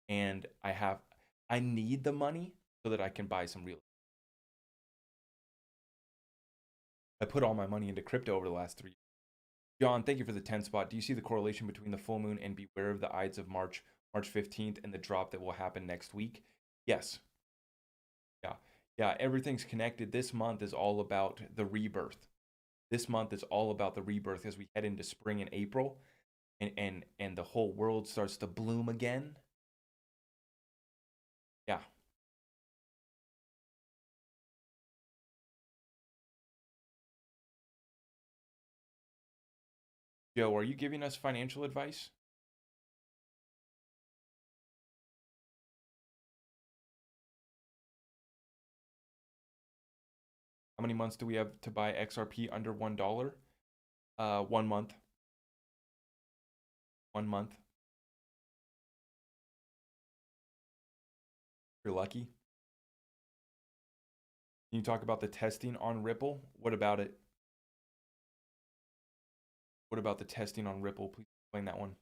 and I need the money so that I can buy some real estate. I put all my money into crypto over the last 3 years. John, thank you for the 10 spot. Do you see the correlation between the full moon and beware of the Ides of March, March 15th, and the drop that will happen next week? Yes. Yeah. Yeah, everything's connected. This month is all about the rebirth. This month is all about the rebirth as we head into spring and April, and the whole world starts to bloom again. Yeah. Joe, are you giving us financial advice? How many months do we have to buy XRP under $1? 1 month. 1 month. You're lucky. Can you talk about the testing on Ripple? What about it? What about the testing on Ripple? Please explain that one.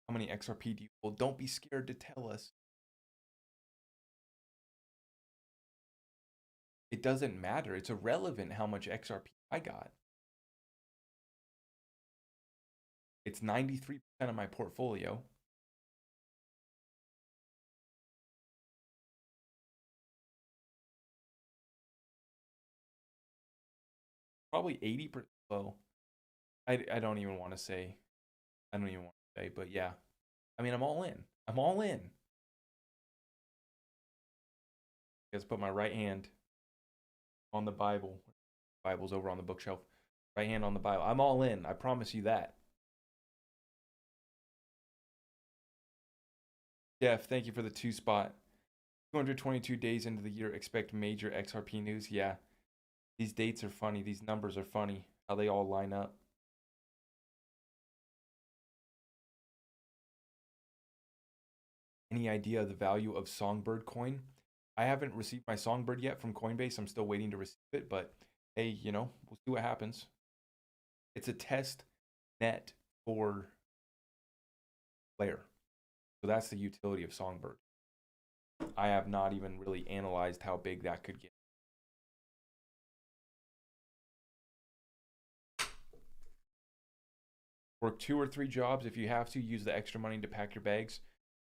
How many XRP do you hold? Don't be scared to tell us. It doesn't matter. It's irrelevant how much XRP I got. It's 93% of my portfolio. Probably 80%. Well, I don't even want to say. I don't even want to say, but yeah. I mean, I'm all in. I'm all in. I guess put my right hand on the Bible. Bible's over on the bookshelf. Right hand on the Bible. I'm all in. I promise you that. Jeff, thank you for the 2 spot. 222 days into the year, expect major XRP news. Yeah, these dates are funny. These numbers are funny. How they all line up. Any idea of the value of Songbird coin? I haven't received my Songbird yet from Coinbase. I'm still waiting to receive it, but hey, we'll see what happens. It's a test net for Layer. So that's the utility of Songbird. I have not even really analyzed how big that could get. Work 2 or 3 jobs if you have to. Use the extra money to pack your bags.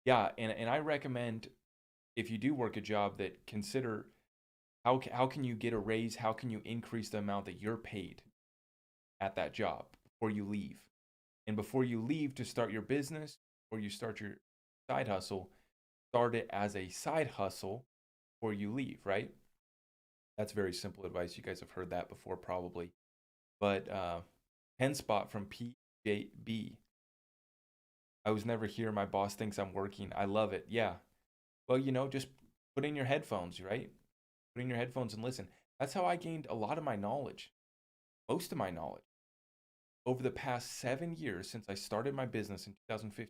Yeah, and I recommend if you do work a job that consider how can you get a raise? How can you increase the amount that you're paid at that job before you leave? And before you leave to start your business or you start your side hustle, start it as a side hustle before you leave, right? That's very simple advice. You guys have heard that before probably. But 10 spot from PJB. I was never here. My boss thinks I'm working. I love it. Yeah. Well, just put in your headphones, right? Put in your headphones and listen. That's how I gained a lot of my knowledge, most of my knowledge. Over the past 7 years since I started my business in 2015,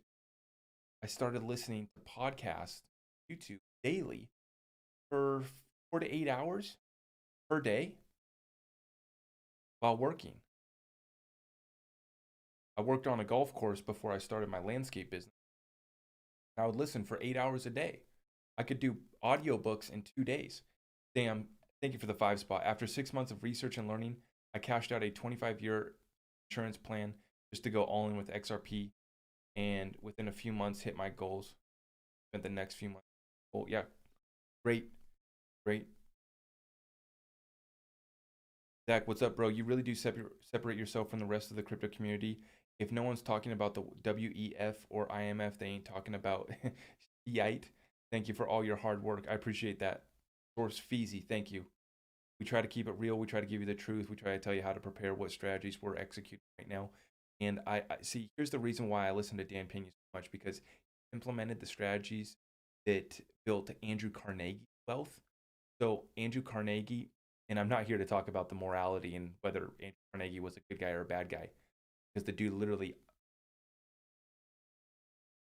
I started listening to podcasts, YouTube daily for 4 to 8 hours per day while working. I worked on a golf course before I started my landscape business. I would listen for 8 hours a day. I could do audiobooks in 2 days. Damn, thank you for the 5 spot. After 6 months of research and learning, I cashed out a 25-year insurance plan just to go all in with XRP, and within a few months hit my goals. Spent the next few months. Oh yeah, great. Zach, what's up, bro? You really do separate yourself from the rest of the crypto community. If no one's talking about the WEF or IMF, they ain't talking about Yite. Thank you for all your hard work. I appreciate that. Source Feezy, thank you. We try to keep it real. We try to give you the truth. We try to tell you how to prepare, what strategies we're executing right now. And I see, here's the reason why I listen to Dan Pena so much, because he implemented the strategies that built Andrew Carnegie's wealth. So Andrew Carnegie, and I'm not here to talk about the morality and whether Andrew Carnegie was a good guy or a bad guy, because the dude literally,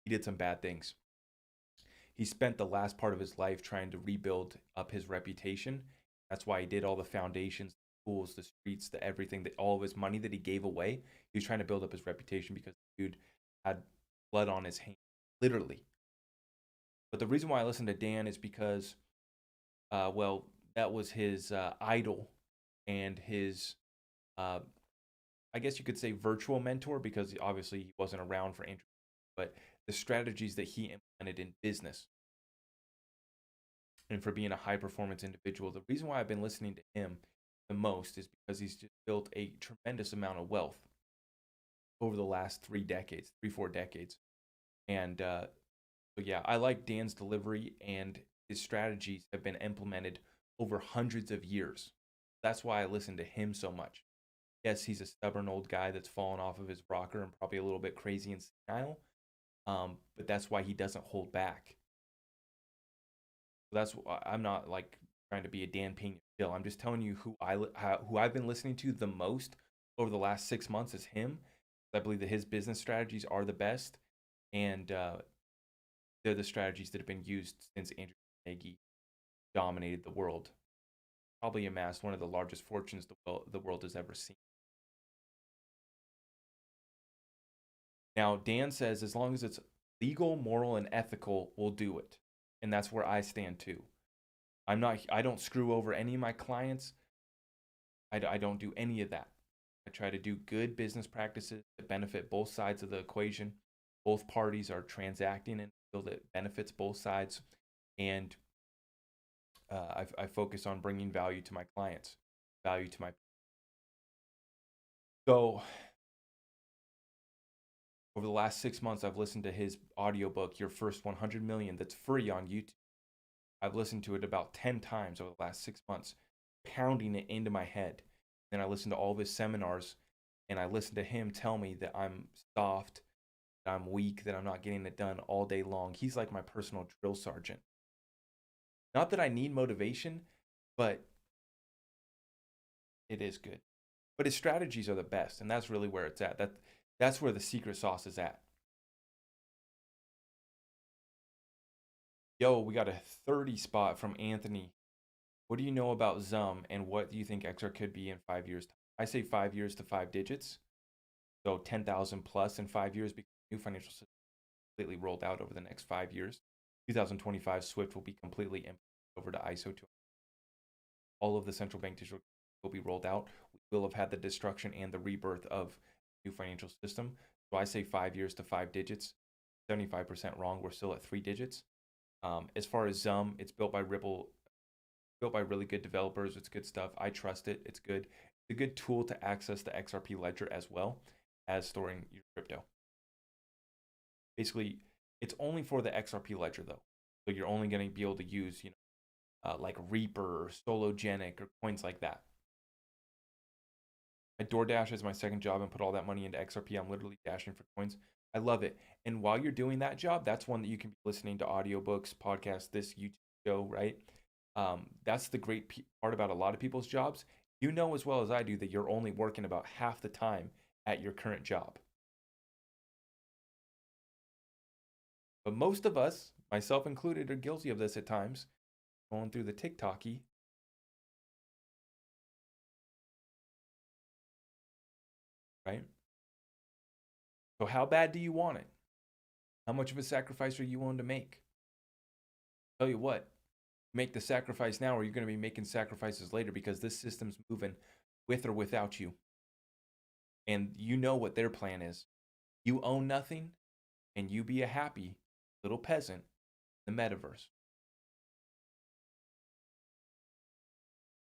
he did some bad things. He spent the last part of his life trying to rebuild up his reputation. That's why he did all the foundations, the schools, the streets, the everything, that all of his money that he gave away. He was trying to build up his reputation because the dude had blood on his hand, literally. But the reason why I listened to Dan is because, well, that was his idol and his, uh, I guess you could say, virtual mentor, because obviously he wasn't around for interviews, but the strategies that he implemented in business and for being a high performance individual. The reason why I've been listening to him the most is because he's just built a tremendous amount of wealth over the last 3 decades, 4 decades. And so yeah, I like Dan's delivery, and his strategies have been implemented over hundreds of years. That's why I listen to him so much. Yes, he's a stubborn old guy that's fallen off of his rocker and probably a little bit crazy and senile, but that's why he doesn't hold back. So that's I'm not like trying to be a Dan Pena still. I'm just telling you who I've been listening to the most over the last 6 months is him. I believe that his business strategies are the best, and they're the strategies that have been used since Andrew Carnegie dominated the world. Probably amassed one of the largest fortunes the world has ever seen. Now, Dan says as long as it's legal, moral, and ethical, we'll do it. And that's where I stand too. I don't screw over any of my clients. I don't do any of that. I try to do good business practices that benefit both sides of the equation. Both parties are transacting in a field that benefits both sides. And I focus on bringing value to my clients, value to my. So over the last 6 months, I've listened to his audiobook, Your First 100 Million, that's free on YouTube. I've listened to it about 10 times over the last 6 months, pounding it into my head. Then I listened to all of his seminars, and I listened to him tell me that I'm soft, that I'm weak, that I'm not getting it done all day long. He's like my personal drill sergeant. Not that I need motivation, but it is good. But his strategies are the best, and that's really where it's at. That's where the secret sauce is at. Yo, we got a 30 spot from Anthony. What do you know about Zum, and what do you think XR could be in 5 years? I say 5 years to 5 digits. So 10,000 plus in 5 years, because the new financial system completely rolled out over the next 5 years. 2025 SWIFT will be completely implemented over to ISO 2. All of the central bank digital will be rolled out. We will have had the destruction and the rebirth of the new financial system. So I say 5 years to 5 digits. 75% wrong. We're still at 3 digits. As far as Zum, it's built by Ripple, built by really good developers. It's good stuff. I trust it. It's good. It's a good tool to access the XRP Ledger as well as storing your crypto. Basically, it's only for the XRP Ledger though. So you're only going to be able to use, like Reaper or Sologenic or coins like that. I DoorDash as my second job and put all that money into XRP. I'm literally dashing for coins. I love it. And while you're doing that job, that's one that you can be listening to audiobooks, podcasts, this YouTube show, right? That's the great part about a lot of people's jobs. You know as well as I do that you're only working about half the time at your current job. But most of us, myself included, are guilty of this at times. Going through the TikToky. Right? So how bad do you want it? How much of a sacrifice are you willing to make? Tell you what, make the sacrifice now, or you're going to be making sacrifices later, because this system's moving with or without you. And you know what their plan is. You own nothing, and you be a happy little peasant in the metaverse.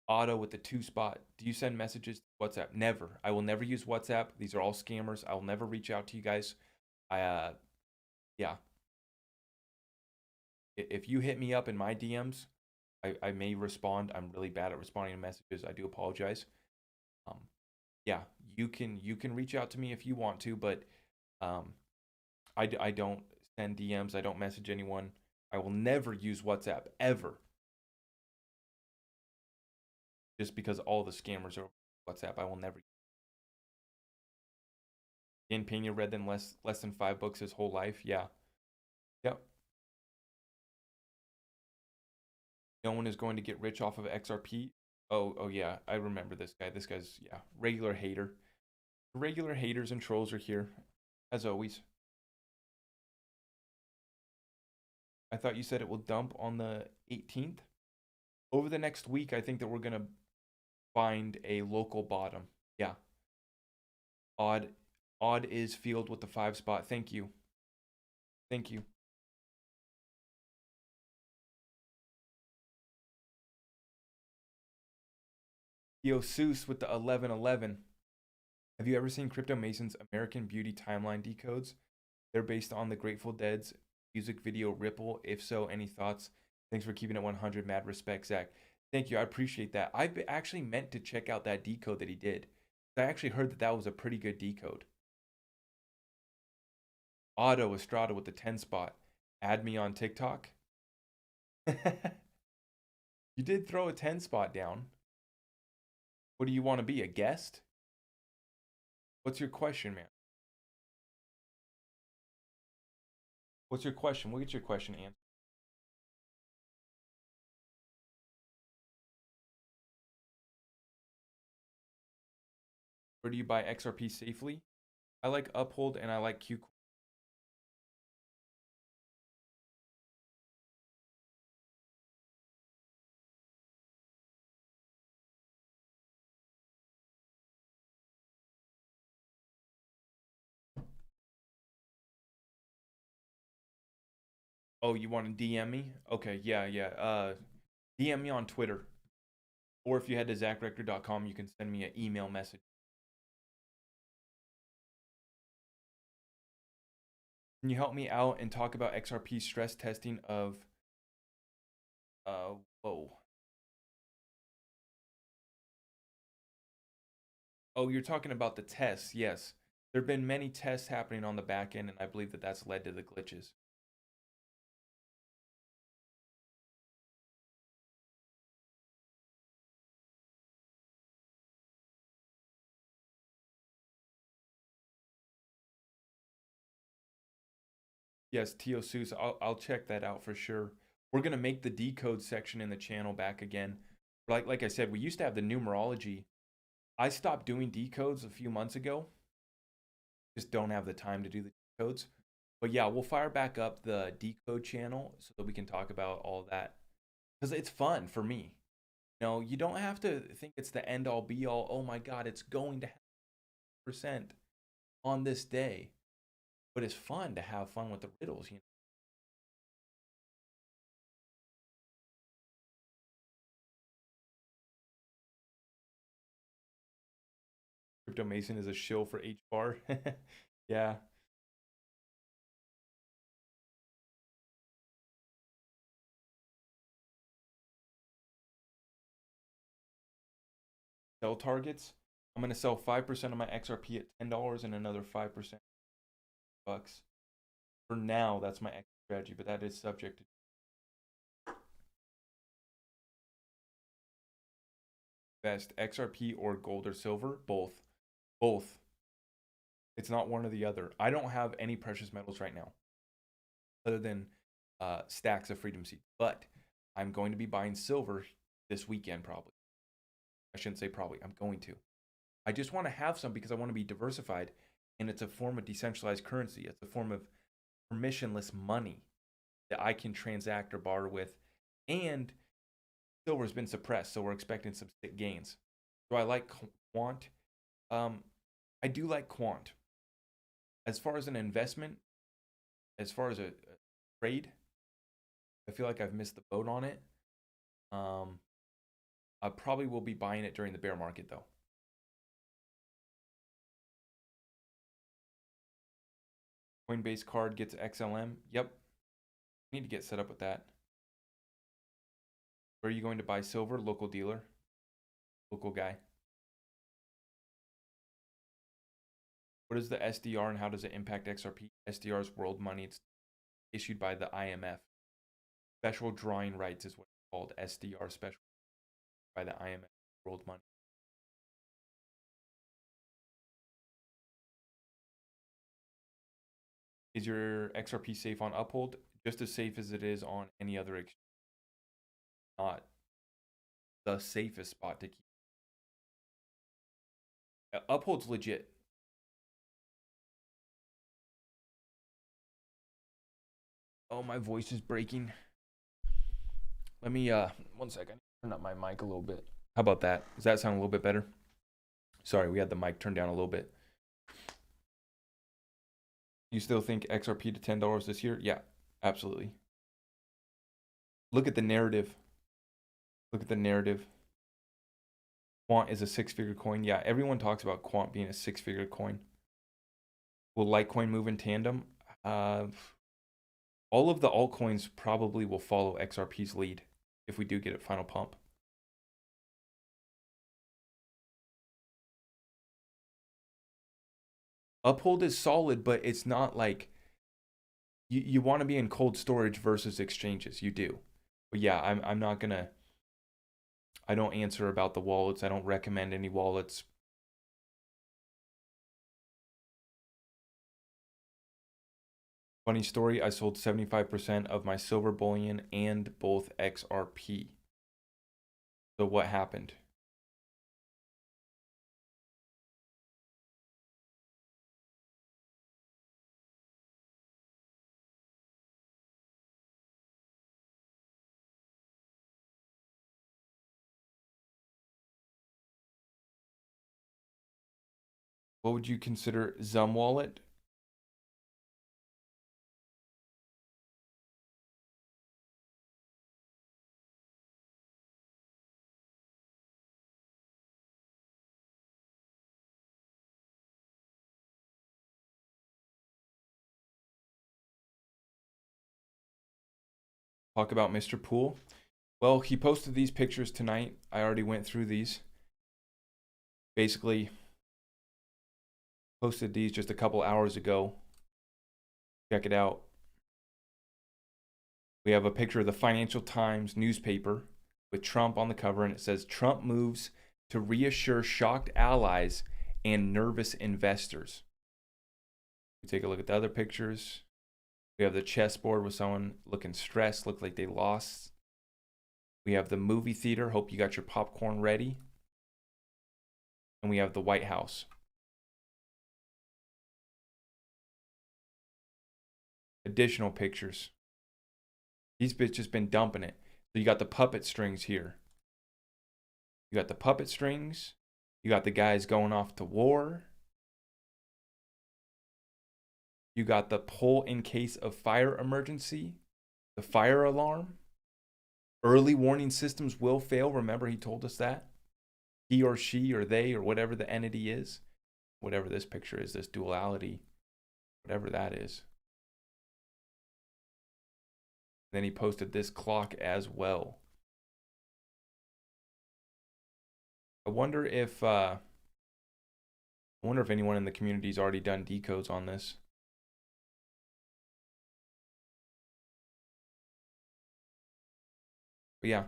Otto with the 2 spot. Do you send messages to WhatsApp? Never. I will never use WhatsApp. These are all scammers. I will never reach out to you guys. Yeah. If you hit me up in my DMs, I may respond. I'm really bad at responding to messages. I do apologize. Yeah, you can reach out to me if you want to, but I don't send DMs. I don't message anyone. I will never use WhatsApp ever. Just because all the scammers are WhatsApp, I will never. Dan Pena read them less than 5 books his whole life. Yeah. Yep. No one is going to get rich off of XRP. Oh yeah, I remember this guy. This guy's, yeah, regular hater. Regular haters and trolls are here, as always. I thought you said it will dump on the 18th. Over the next week, I think that we're going to find a local bottom. Yeah. Odd. Odd is field with the 5 spot. Thank you. Thank you. Yo, Seuss with the 1111. Have you ever seen Crypto Mason's American Beauty timeline decodes? They're based on the Grateful Dead's music video Ripple. If so, any thoughts? Thanks for keeping it 100. Mad respect, Zach. Thank you. I appreciate that. I've actually meant to check out that decode that he did. I actually heard that that was a pretty good decode. Auto Estrada with the 10 spot. Add me on TikTok. You did throw a 10 spot down. What do you want to be? A guest? What's your question, man? What's your question? We'll get your question answered. Where do you buy XRP safely? I like Uphold and I like Q. Oh, you want to DM me? Okay, yeah. DM me on Twitter. Or if you head to zachrector.com, you can send me an email message. Can you help me out and talk about XRP stress testing of whoa. Oh, you're talking about the tests. Yes. There've been many tests happening on the back end, and I believe that that's led to the glitches. Yes, Tio Seuss, I'll check that out for sure. We're gonna make the decode section in the channel back again. Like I said, we used to have the numerology. I stopped doing decodes a few months ago. Just don't have the time to do the decodes. But yeah, we'll fire back up the decode channel so that we can talk about all that. Because it's fun for me. You know, you don't have to think it's the end all be all. Oh my God, it's going to have percent on this day. But it's fun to have fun with the riddles, you know. Crypto Mason is a shill for H bar. Yeah. Sell targets. I'm gonna sell 5% of my XRP at $10 and another 5% bucks. For now, that's my exit strategy, but that is subject to best XRP or gold or silver. Both. Both. It's not one or the other. I don't have any precious metals right now, other than stacks of freedom seeds. But I'm going to be buying silver this weekend, probably. I shouldn't say probably. I'm going to. I just want to have some because I want to be diversified, and it's a form of decentralized currency. It's a form of permissionless money that I can transact or barter with, and silver's been suppressed, so we're expecting some sick gains. Do I like Quant? I do like Quant. As far as an investment, as far as a trade, I feel like I've missed the boat on it. I probably will be buying it during the bear market, though. Coinbase card gets XLM. Yep. Need to get set up with that. Where are you going to buy silver? Local dealer. Local guy. What is the SDR and how does it impact XRP? SDR is world money. It's issued by the IMF. Special drawing rights is what it's called. SDR, special by the IMF, world money. Is your XRP safe on Uphold? Just as safe as it is on any other exchange. Not the safest spot to keep. Uphold's legit. . Oh, my voice is breaking. Let me, 1 second. Turn up my mic a little bit. How about that? Does that sound a little bit better? Sorry, we had the mic turned down a little bit. You still think XRP to $10 this year? Yeah, absolutely. Look at the narrative. Look at the narrative. Quant is a 6-figure coin. Yeah, everyone talks about Quant being a 6-figure coin. Will Litecoin move in tandem? All of the altcoins probably will follow XRP's lead if we do get a final pump. Uphold is solid, but it's not like you want to be in cold storage versus exchanges. You do. But yeah, I'm not gonna. I don't answer about the wallets. I don't recommend any wallets. Funny story, I sold 75% of my silver bullion and both XRP. So what happened? What would you consider Xrp Wallet? Talk about Mr. Pool. Well, he posted these pictures tonight. I already went through these. Basically, posted these just a couple hours ago. Check it out. We have a picture of the Financial Times newspaper with Trump on the cover, and it says, Trump moves to reassure shocked allies and nervous investors. We take a look at the other pictures. We have the chessboard with someone looking stressed, looked like they lost. We have the movie theater. Hope you got your popcorn ready. And we have the White House. Additional pictures. These bitches been dumping it. So you got the puppet strings here. You got the puppet strings. You got the guys going off to war. You got the pull in case of fire emergency. The fire alarm. Early warning systems will fail. Remember, he told us that. He or she or they or whatever the entity is. Whatever this picture is, this duality. Whatever that is. Then he posted this clock as well. I wonder if anyone in the community's already done decodes on this. But yeah,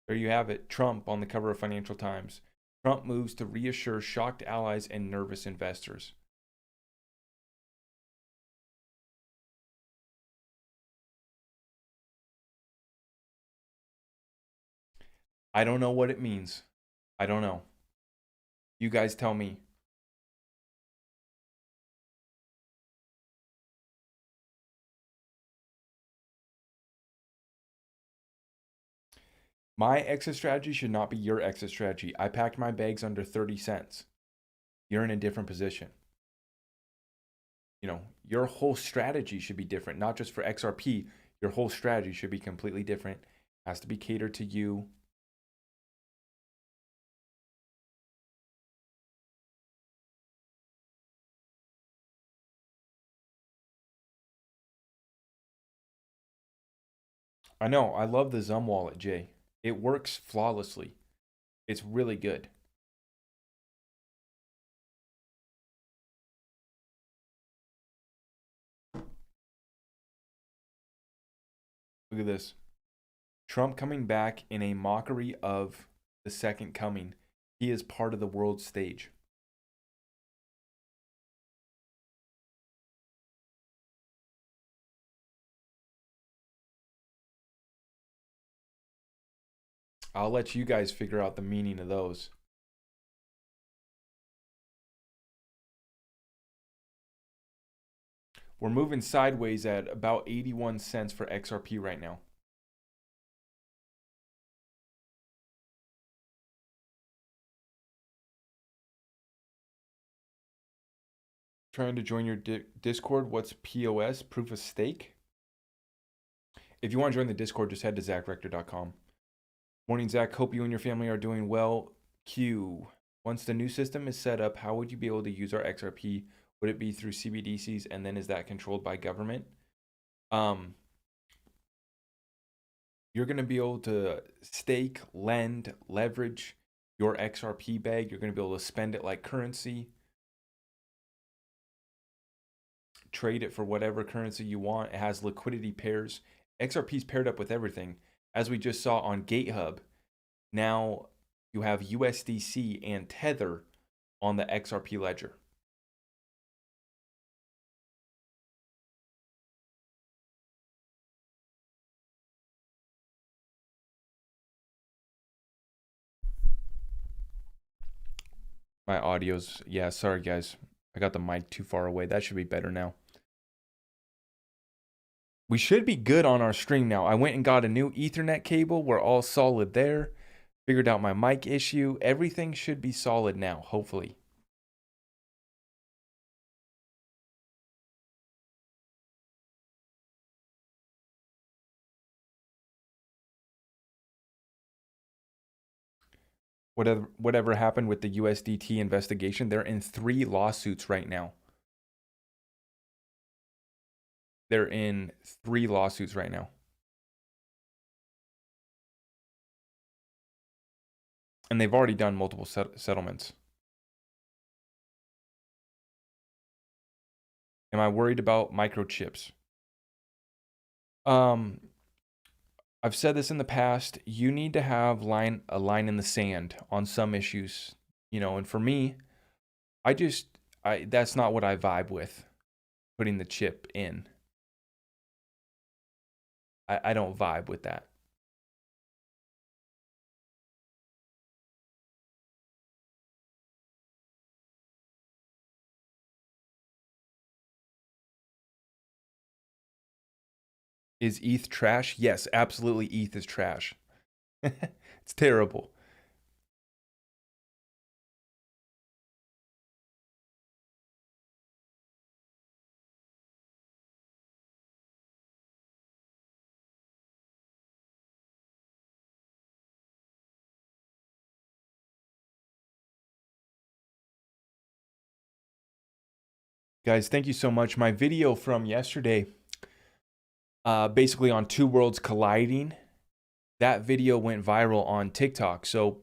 there you have it. Trump on the cover of Financial Times. Trump moves to reassure shocked allies and nervous investors. I don't know what it means. I don't know. You guys tell me. My exit strategy should not be your exit strategy. I packed my bags under 30 cents. You're in a different position. You know, your whole strategy should be different, not just for XRP. Your whole strategy should be completely different. It has to be catered to you. I know. I love the Xrp Wallet, Jay. It works flawlessly. It's really good. Look at this. Trump coming back in a mockery of the second coming. He is part of the world stage. I'll let you guys figure out the meaning of those. We're moving sideways at about 81 cents for XRP right now. Trying to join your Discord. What's POS? Proof of stake? If you want to join the Discord, just head to zacrector.com. Morning, Zach. Hope you and your family are doing well. Q. Once the new system is set up, how would you be able to use our XRP? Would it be through CBDCs, and then is that controlled by government? You're going to be able to stake, lend, leverage your XRP bag. You're going to be able to spend it like currency, trade it for whatever currency you want. It has liquidity pairs. XRP is paired up with everything. As we just saw on GateHub, now you have USDC and Tether on the Xrp Ledger. My audio's, yeah, sorry guys. I got the mic too far away. That should be better now. We should be good on our stream now. I went and got a new Ethernet cable. We're all solid there. Figured out my mic issue. Everything should be solid now, hopefully. Whatever happened with the USDT investigation, they're in 3 lawsuits right now. They're in 3 lawsuits right now. And they've already done multiple settlements. Am I worried about microchips? I've said this in the past. You need to have a line in the sand on some issues, you know. And for me, that's not what I vibe with. Putting the chip in. I don't vibe with that. Is ETH trash? Yes, absolutely. ETH is trash. It's terrible. Guys, thank you so much. My video from yesterday, basically on two worlds colliding, that video went viral on TikTok. So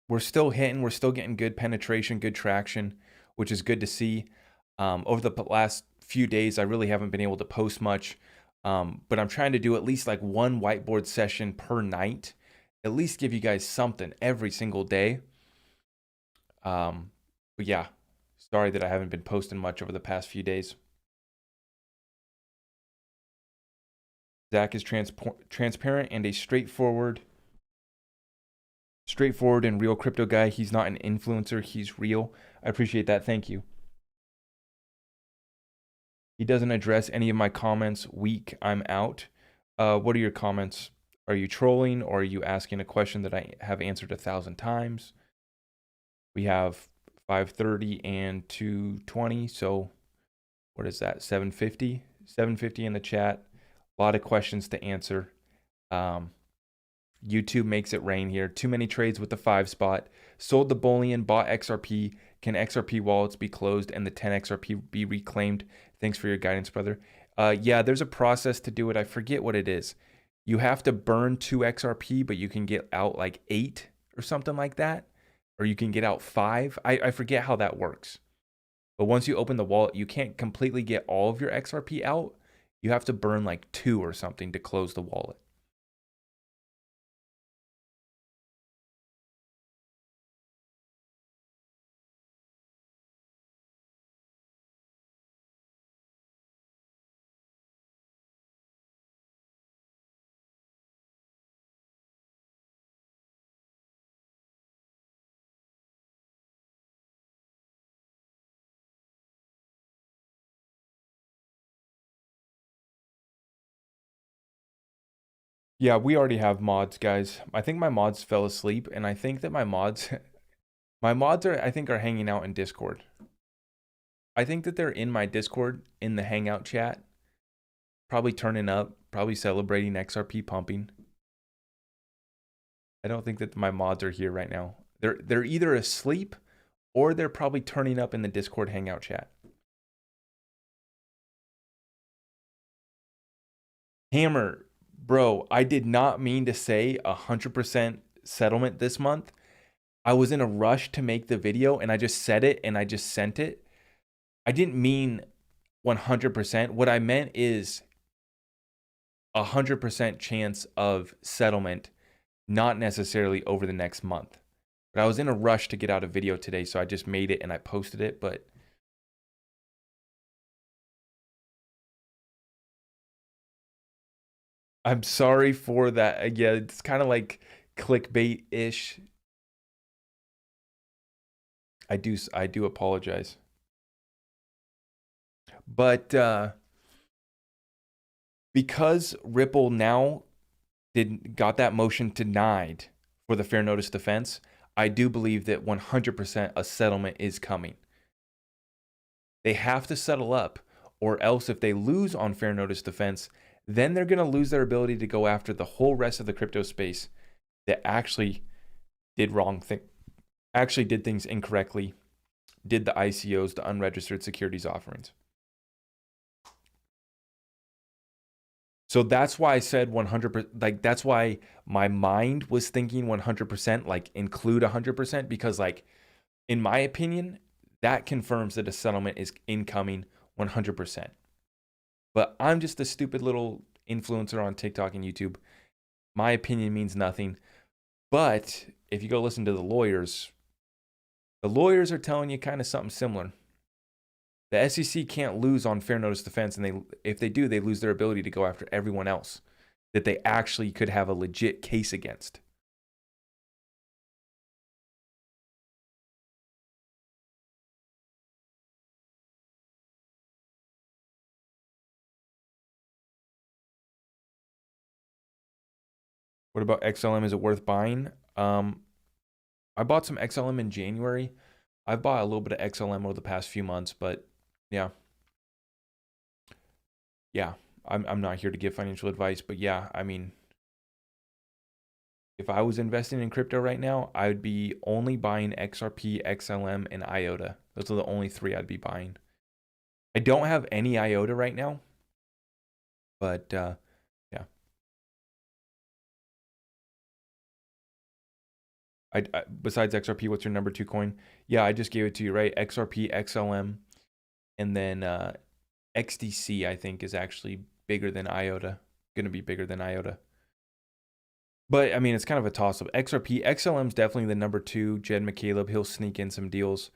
we're still getting good penetration, good traction, which is good to see. Over the last few days, I really haven't been able to post much, but I'm trying to do at least like one whiteboard session per night, at least give you guys something every single day. But yeah, sorry that I haven't been posting much over the past few days. Zach is transparent and a straightforward and real crypto guy. He's not an influencer, he's real. I appreciate that. Thank you. He doesn't address any of my comments. Weak, I'm out. What are your comments? Are you trolling, or are you asking a question that I have answered 1,000 times? We have 530 and 220. So what is that? 750? 750 in the chat. A lot of questions to answer. YouTube makes it rain here. Too many trades with the 5 spot. Sold the bullion, bought XRP. Can XRP wallets be closed and the 10 XRP be reclaimed? Thanks for your guidance, brother. Yeah, there's a process to do it. I forget what it is. You have to burn 2 XRP, but you can get out like 8 or something like that. Or you can get out 5. I forget how that works. But once you open the wallet, you can't completely get all of your XRP out. You have to burn like 2 or something to close the wallet. Yeah, we already have mods, guys. I think my mods fell asleep, and I think that my mods, my mods are, I think, are hanging out in Discord. I think that they're in my Discord in the Hangout chat, probably turning up, probably celebrating XRP pumping. I don't think that my mods are here right now. They're either asleep or they're probably turning up in the Discord Hangout chat. Hammer, bro, I did not mean to say 100% settlement this month. I was in a rush to make the video and I just said it and I just sent it. I didn't mean 100%. What I meant is 100% chance of settlement, not necessarily over the next month. But I was in a rush to get out a video today, so I just made it and I posted it, but I'm sorry for that. Yeah, it's kind of like clickbait-ish. I do apologize. But because Ripple now got that motion denied for the fair notice defense, I do believe that 100% a settlement is coming. They have to settle up, or else if they lose on fair notice defense, then they're going to lose their ability to go after the whole rest of the crypto space that actually did actually did things incorrectly, did the ICOs, the unregistered securities offerings. So that's why I said 100%, like that's why my mind was thinking 100%, like include 100%, because like, in my opinion, that confirms that a settlement is incoming 100%. But I'm just a stupid little influencer on TikTok and YouTube. My opinion means nothing. But if you go listen to the lawyers are telling you kind of something similar. The SEC can't lose on fair notice defense, and if they do, they lose their ability to go after everyone else that they actually could have a legit case against. What about XLM? Is it worth buying? I bought some XLM in January. I've bought a little bit of XLM over the past few months, but yeah. Yeah, I'm not here to give financial advice, but yeah, I mean, if I was investing in crypto right now, I would be only buying XRP, XLM, and IOTA. Those are the only three I'd be buying. I don't have any IOTA right now, but yeah. Besides XRP, what's your number 2 coin? Yeah, I just gave it to you, right? XRP, XLM, and then XDC, I think, is actually bigger than IOTA. Going to be bigger than IOTA. But I mean, it's kind of a toss up. XRP, XLM's definitely the number 2. Jed McCaleb, he'll sneak in some deals.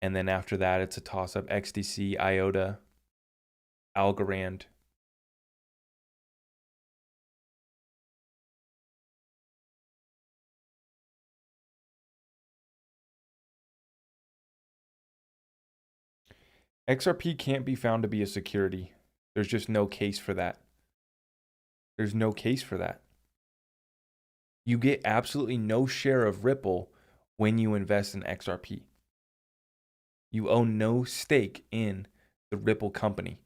And then after that, it's a toss up. XDC, IOTA, Algorand. XRP can't be found to be a security. There's just no case for that. There's no case for that. You get absolutely no share of Ripple when you invest in XRP. You own no stake in the Ripple company.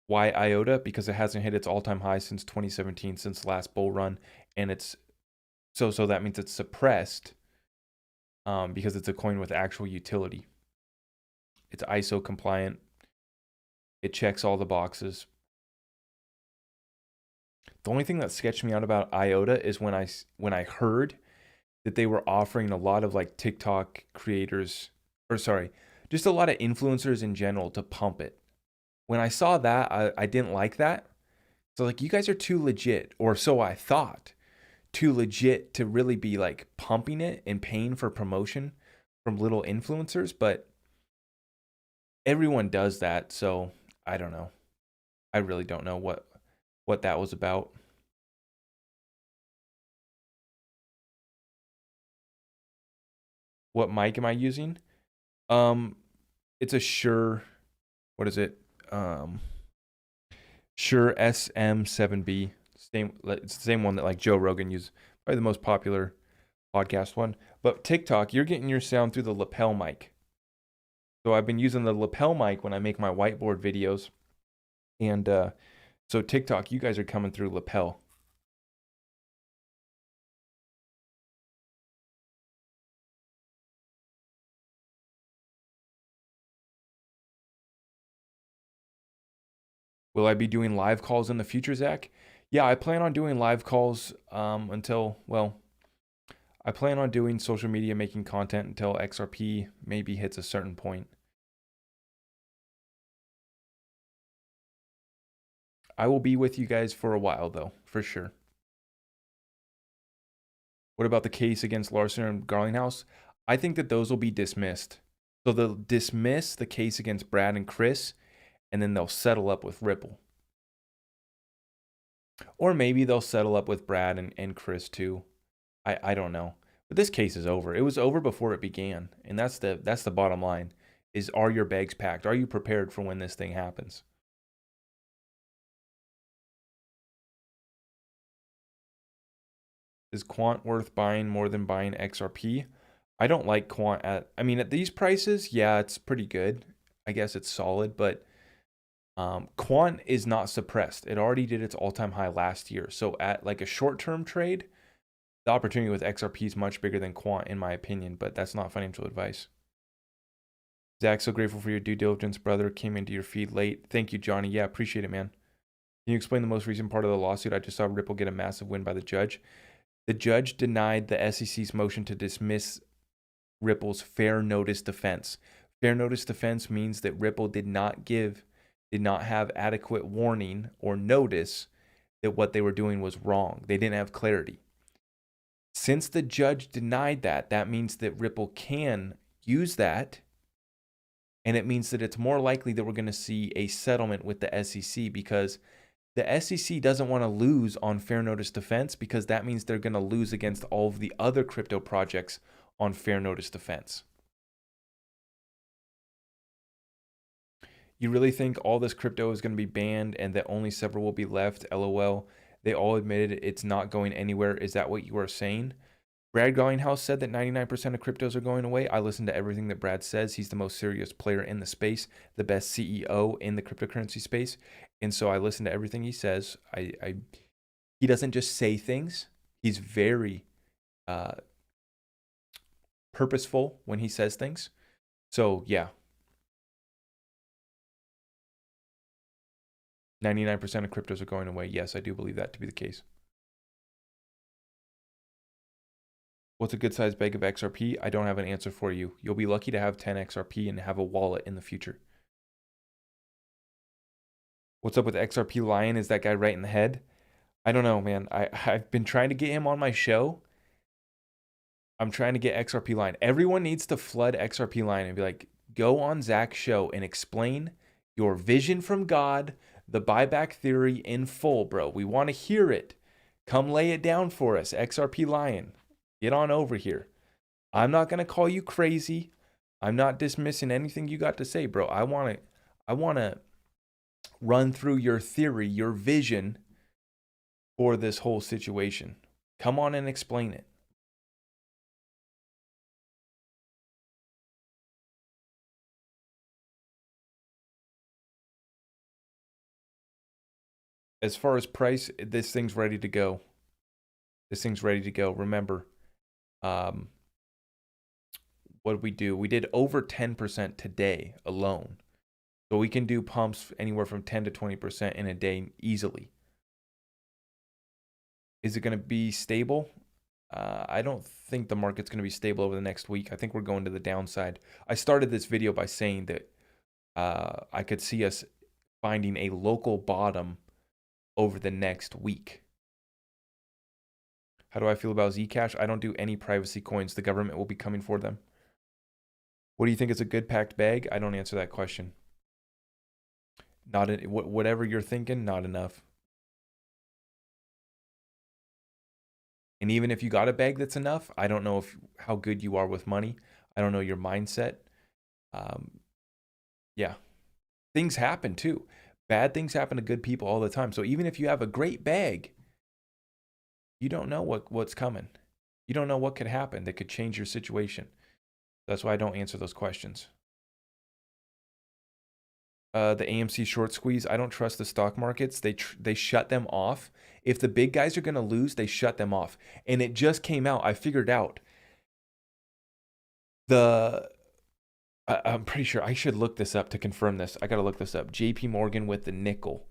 Why IOTA? Because it hasn't hit its all-time high since 2017, since the last bull run, and it's so that means it's suppressed because it's a coin with actual utility. It's ISO compliant. It checks all the boxes. The only thing that sketched me out about IOTA is when I heard that they were offering a lot of like TikTok creators, or sorry, just a lot of influencers in general to pump it. When I saw that, I didn't like that. So like, you guys are too legit, or so I thought, too legit to really be like pumping it and paying for promotion from little influencers, but everyone does that, so I don't know. I really don't know what that was about. What mic am I using? It's a Shure, what is it? Sure, SM7B. It's the same one that like Joe Rogan uses. Probably the most popular podcast one. But TikTok, you're getting your sound through the lapel mic. So I've been using the lapel mic when I make my whiteboard videos. And so TikTok, you guys are coming through lapel. Will I be doing live calls in the future, Zach? Yeah, I plan on doing live calls until, well, I plan on doing social media making content until XRP maybe hits a certain point. I will be with you guys for a while, though, for sure. What about the case against Larson and Garlinghouse? I think that those will be dismissed. So they'll dismiss the case against Brad and Chris, and then they'll settle up with Ripple. Or maybe they'll settle up with Brad and Chris too. I don't know. But this case is over. It was over before it began. And that's the bottom line. Is, are your bags packed? Are you prepared for when this thing happens? Is Quant worth buying more than buying XRP? I don't like Quant at these prices, yeah, it's pretty good. I guess it's solid, but Quant is not suppressed. It already did its all-time high last year. So at like a short-term trade, the opportunity with XRP is much bigger than Quant, in my opinion, but that's not financial advice. Zach, so grateful for your due diligence, brother. Came into your feed late. Thank you, Johnny. Yeah, appreciate it, man. Can you explain the most recent part of the lawsuit? I just saw Ripple get a massive win by the judge. The judge denied the SEC's motion to dismiss Ripple's fair notice defense. Fair notice defense means that Ripple did not have adequate warning or notice that what they were doing was wrong. They didn't have clarity. Since the judge denied that, that means that Ripple can use that, and it means that it's more likely that we're going to see a settlement with the SEC, because the SEC doesn't want to lose on fair notice defense, because that means they're going to lose against all of the other crypto projects on fair notice defense. You really think all this crypto is going to be banned and that only several will be left? LOL. They all admitted it's not going anywhere. Is that what you are saying? Brad Garlinghouse said that 99% of cryptos are going away. I listen to everything that Brad says. He's the most serious player in the space, the best CEO in the cryptocurrency space. And so I listen to everything he says. He doesn't just say things. He's very purposeful when he says things. So yeah. 99% of cryptos are going away. Yes, I do believe that to be the case. What's a good sized bag of XRP? I don't have an answer for you. You'll be lucky to have 10 XRP and have a wallet in the future. What's up with XRP Lion? Is that guy right in the head? I don't know, man. I've been trying to get him on my show. I'm trying to get XRP Lion. Everyone needs to flood XRP Lion and be like, go on Zach's show and explain your vision from God, the buyback theory in full, bro. We want to hear it. Come lay it down for us, XRP Lion. Get on over here. I'm not going to call you crazy. I'm not dismissing anything you got to say, bro. I want to run through your theory, your vision for this whole situation. Come on and explain it. As far as price, this thing's ready to go. This thing's ready to go. Remember, what did we do? We did over 10% today alone. So we can do pumps anywhere from 10 to 20% in a day easily. Is it going to be stable? I don't think the market's going to be stable over the next week. I think we're going to the downside. I started this video by saying that I could see us finding a local bottom over the next week. How do I feel about Zcash? I don't do any privacy coins. The government will be coming for them. What do you think is a good packed bag? I don't answer that question. Whatever you're thinking, not enough. And even if you got a bag that's enough, I don't know how good you are with money. I don't know your mindset. Yeah, things happen too. Bad things happen to good people all the time. So even if you have a great bag, you don't know what's coming. You don't know what could happen that could change your situation. That's why I don't answer those questions. The AMC short squeeze. I don't trust the stock markets. They shut them off. If the big guys are going to lose, they shut them off. And it just came out. I figured out I'm pretty sure I should look this up to confirm this. I got to look this up. JP Morgan with the nickel.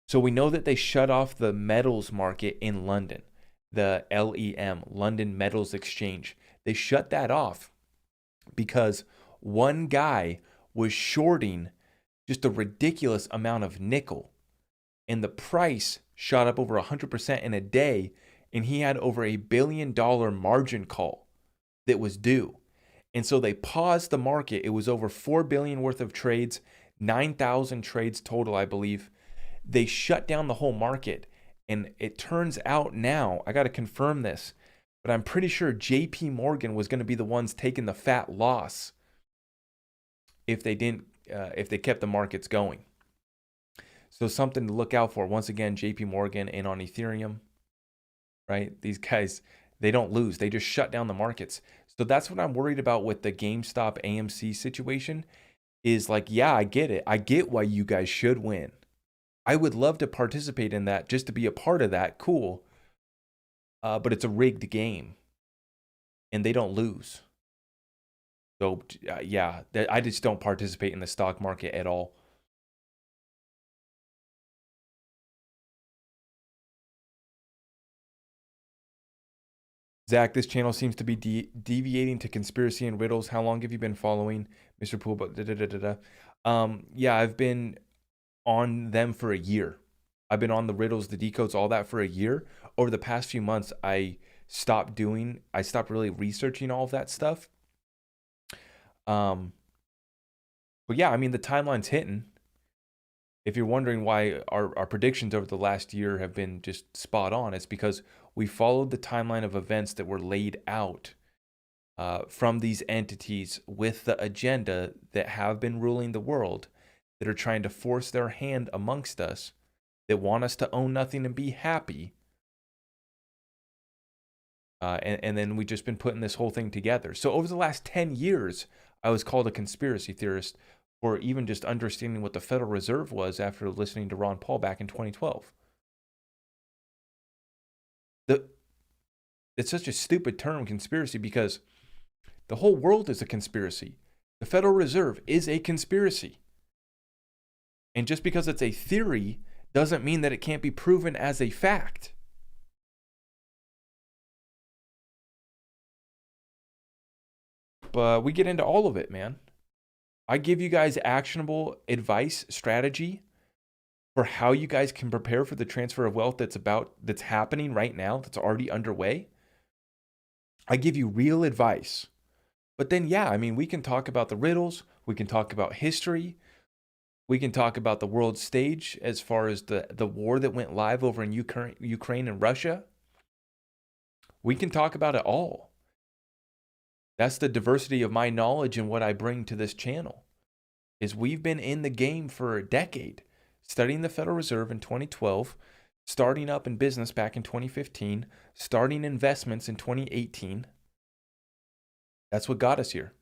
So we know that they shut off the metals market in London, the LEM, London Metals Exchange. They shut that off because one guy was shorting just a ridiculous amount of nickel, and the price shot up over 100% in a day, and he had over $1 billion margin call that was due. And so they paused the market. It was over 4 billion worth of trades, 9,000 trades total, I believe. They shut down the whole market. And it turns out now, I got to confirm this, but I'm pretty sure JP Morgan was going to be the ones taking the fat loss if they kept the markets going. So something to look out for. Once again, JP Morgan and on Ethereum, right? These guys, they don't lose. They just shut down the markets. So that's what I'm worried about with the GameStop AMC situation is like, yeah, I get it. I get why you guys should win. I would love to participate in that just to be a part of that. Cool. But it's a rigged game and they don't lose. So yeah, I just don't participate in the stock market at all. Zach, this channel seems to be deviating to conspiracy and riddles. How long have you been following Mr. Poole? Yeah, I've been on them for a year. I've been on the riddles, the decodes, all that for a year. Over the past few months, I stopped really researching all of that stuff. But yeah, I mean, the timeline's hitting. If you're wondering why our predictions over the last year have been just spot on, it's because we followed the timeline of events that were laid out from these entities with the agenda that have been ruling the world, that are trying to force their hand amongst us, that want us to own nothing and be happy. And then we've just been putting this whole thing together. So over the last 10 years, I was called a conspiracy theorist for even just understanding what the Federal Reserve was after listening to Ron Paul back in 2012. It's such a stupid term, conspiracy, because the whole world is a conspiracy. The Federal Reserve is a conspiracy. And just because it's a theory doesn't mean that it can't be proven as a fact. But we get into all of it, man. I give you guys actionable advice, strategy for how you guys can prepare for the transfer of wealth that's happening right now, that's already underway. I give you real advice. But then, yeah, I mean, we can talk about the riddles. We can talk about history. We can talk about the world stage as far as the war that went live over in Ukraine and Russia. We can talk about it all. That's the diversity of my knowledge and what I bring to this channel, is we've been in the game for a decade, studying the Federal Reserve in 2012, starting up in business back in 2015, starting investments in 2018. That's what got us here.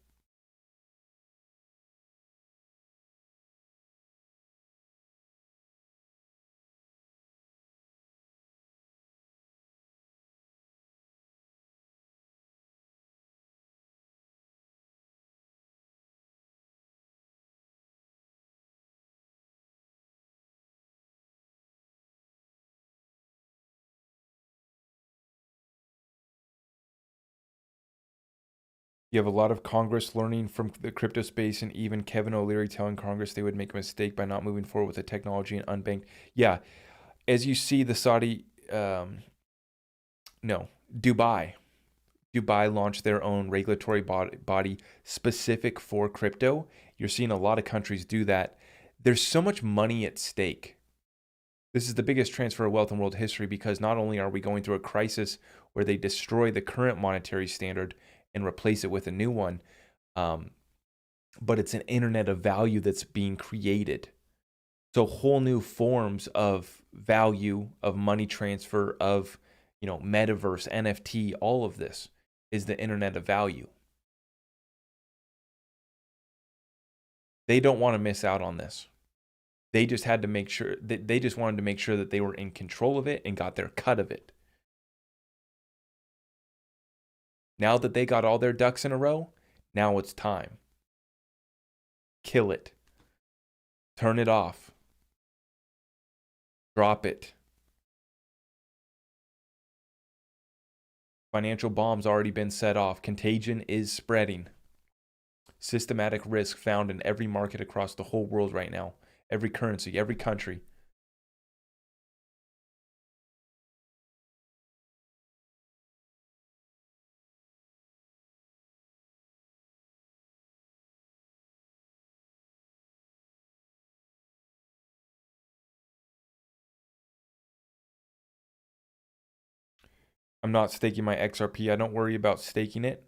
You have a lot of Congress learning from the crypto space, and even Kevin O'Leary telling Congress they would make a mistake by not moving forward with the technology and unbanked. Yeah, as you see, the Saudi, Dubai launched their own regulatory body specific for crypto. You're seeing a lot of countries do that. There's so much money at stake. This is the biggest transfer of wealth in world history, because not only are we going through a crisis where they destroy the current monetary standard and replace it with a new one, but it's an internet of value that's being created. So whole new forms of value, of money transfer, of, metaverse, NFT, all of this is the internet of value. They don't want to miss out on this. They just had to make sure that they just wanted to make sure that they were in control of it and got their cut of it. Now that they got all their ducks in a row, now it's time. Kill it. Turn it off. Drop it. Financial bomb's already been set off. Contagion is spreading. Systematic risk found in every market across the whole world right now. Every currency, every country. I'm not staking my XRP. I don't worry about staking it.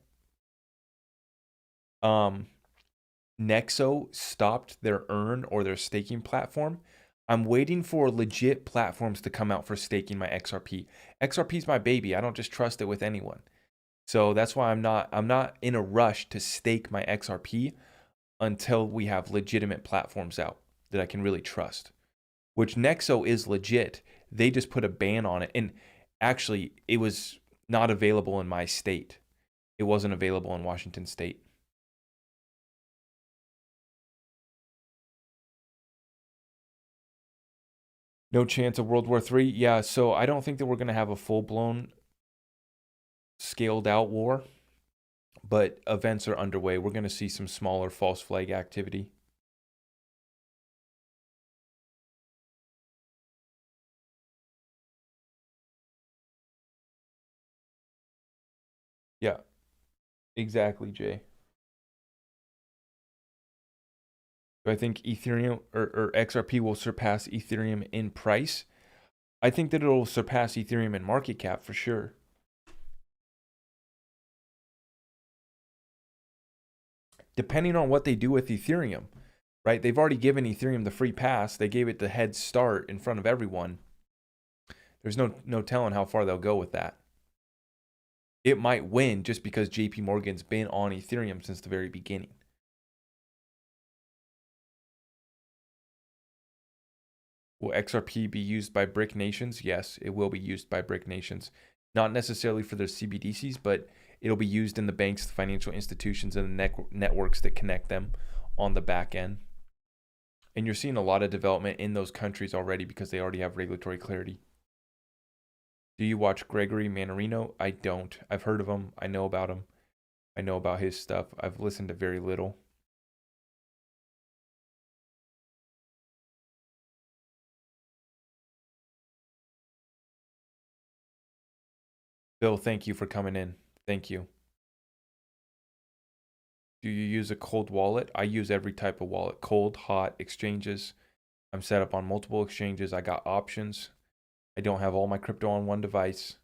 Nexo stopped their earn or their staking platform. I'm waiting for legit platforms to come out for staking my XRP. XRP is my baby. I don't just trust it with anyone. So that's why I'm not in a rush to stake my XRP until we have legitimate platforms out that I can really trust. Which Nexo is legit. They just put a ban on it. And actually, it was not available in my state. It wasn't available in Washington State. No chance of World War III? Yeah, so I don't think that we're going to have a full-blown scaled out war, but events are underway. We're going to see some smaller false flag activity. Yeah, exactly, Jay. Do I think Ethereum or XRP will surpass Ethereum in price? I think that it'll surpass Ethereum in market cap for sure. Depending on what they do with Ethereum, right? They've already given Ethereum the free pass. They gave it the head start in front of everyone. There's no telling how far they'll go with that. It might win just because JP Morgan's been on Ethereum since the very beginning. Will XRP be used by BRIC nations? Yes, it will be used by BRIC nations. Not necessarily for their CBDCs, but it'll be used in the banks, the financial institutions, and the networks that connect them on the back end. And you're seeing a lot of development in those countries already because they already have regulatory clarity. Do you watch Gregory Mannarino? I don't. I've heard of him. I know about him. I know about his stuff. I've listened to very little. Bill, thank you for coming in. Thank you. Do you use a cold wallet? I use every type of wallet. Cold, hot, exchanges. I'm set up on multiple exchanges. I got options. I don't have all my crypto on one device.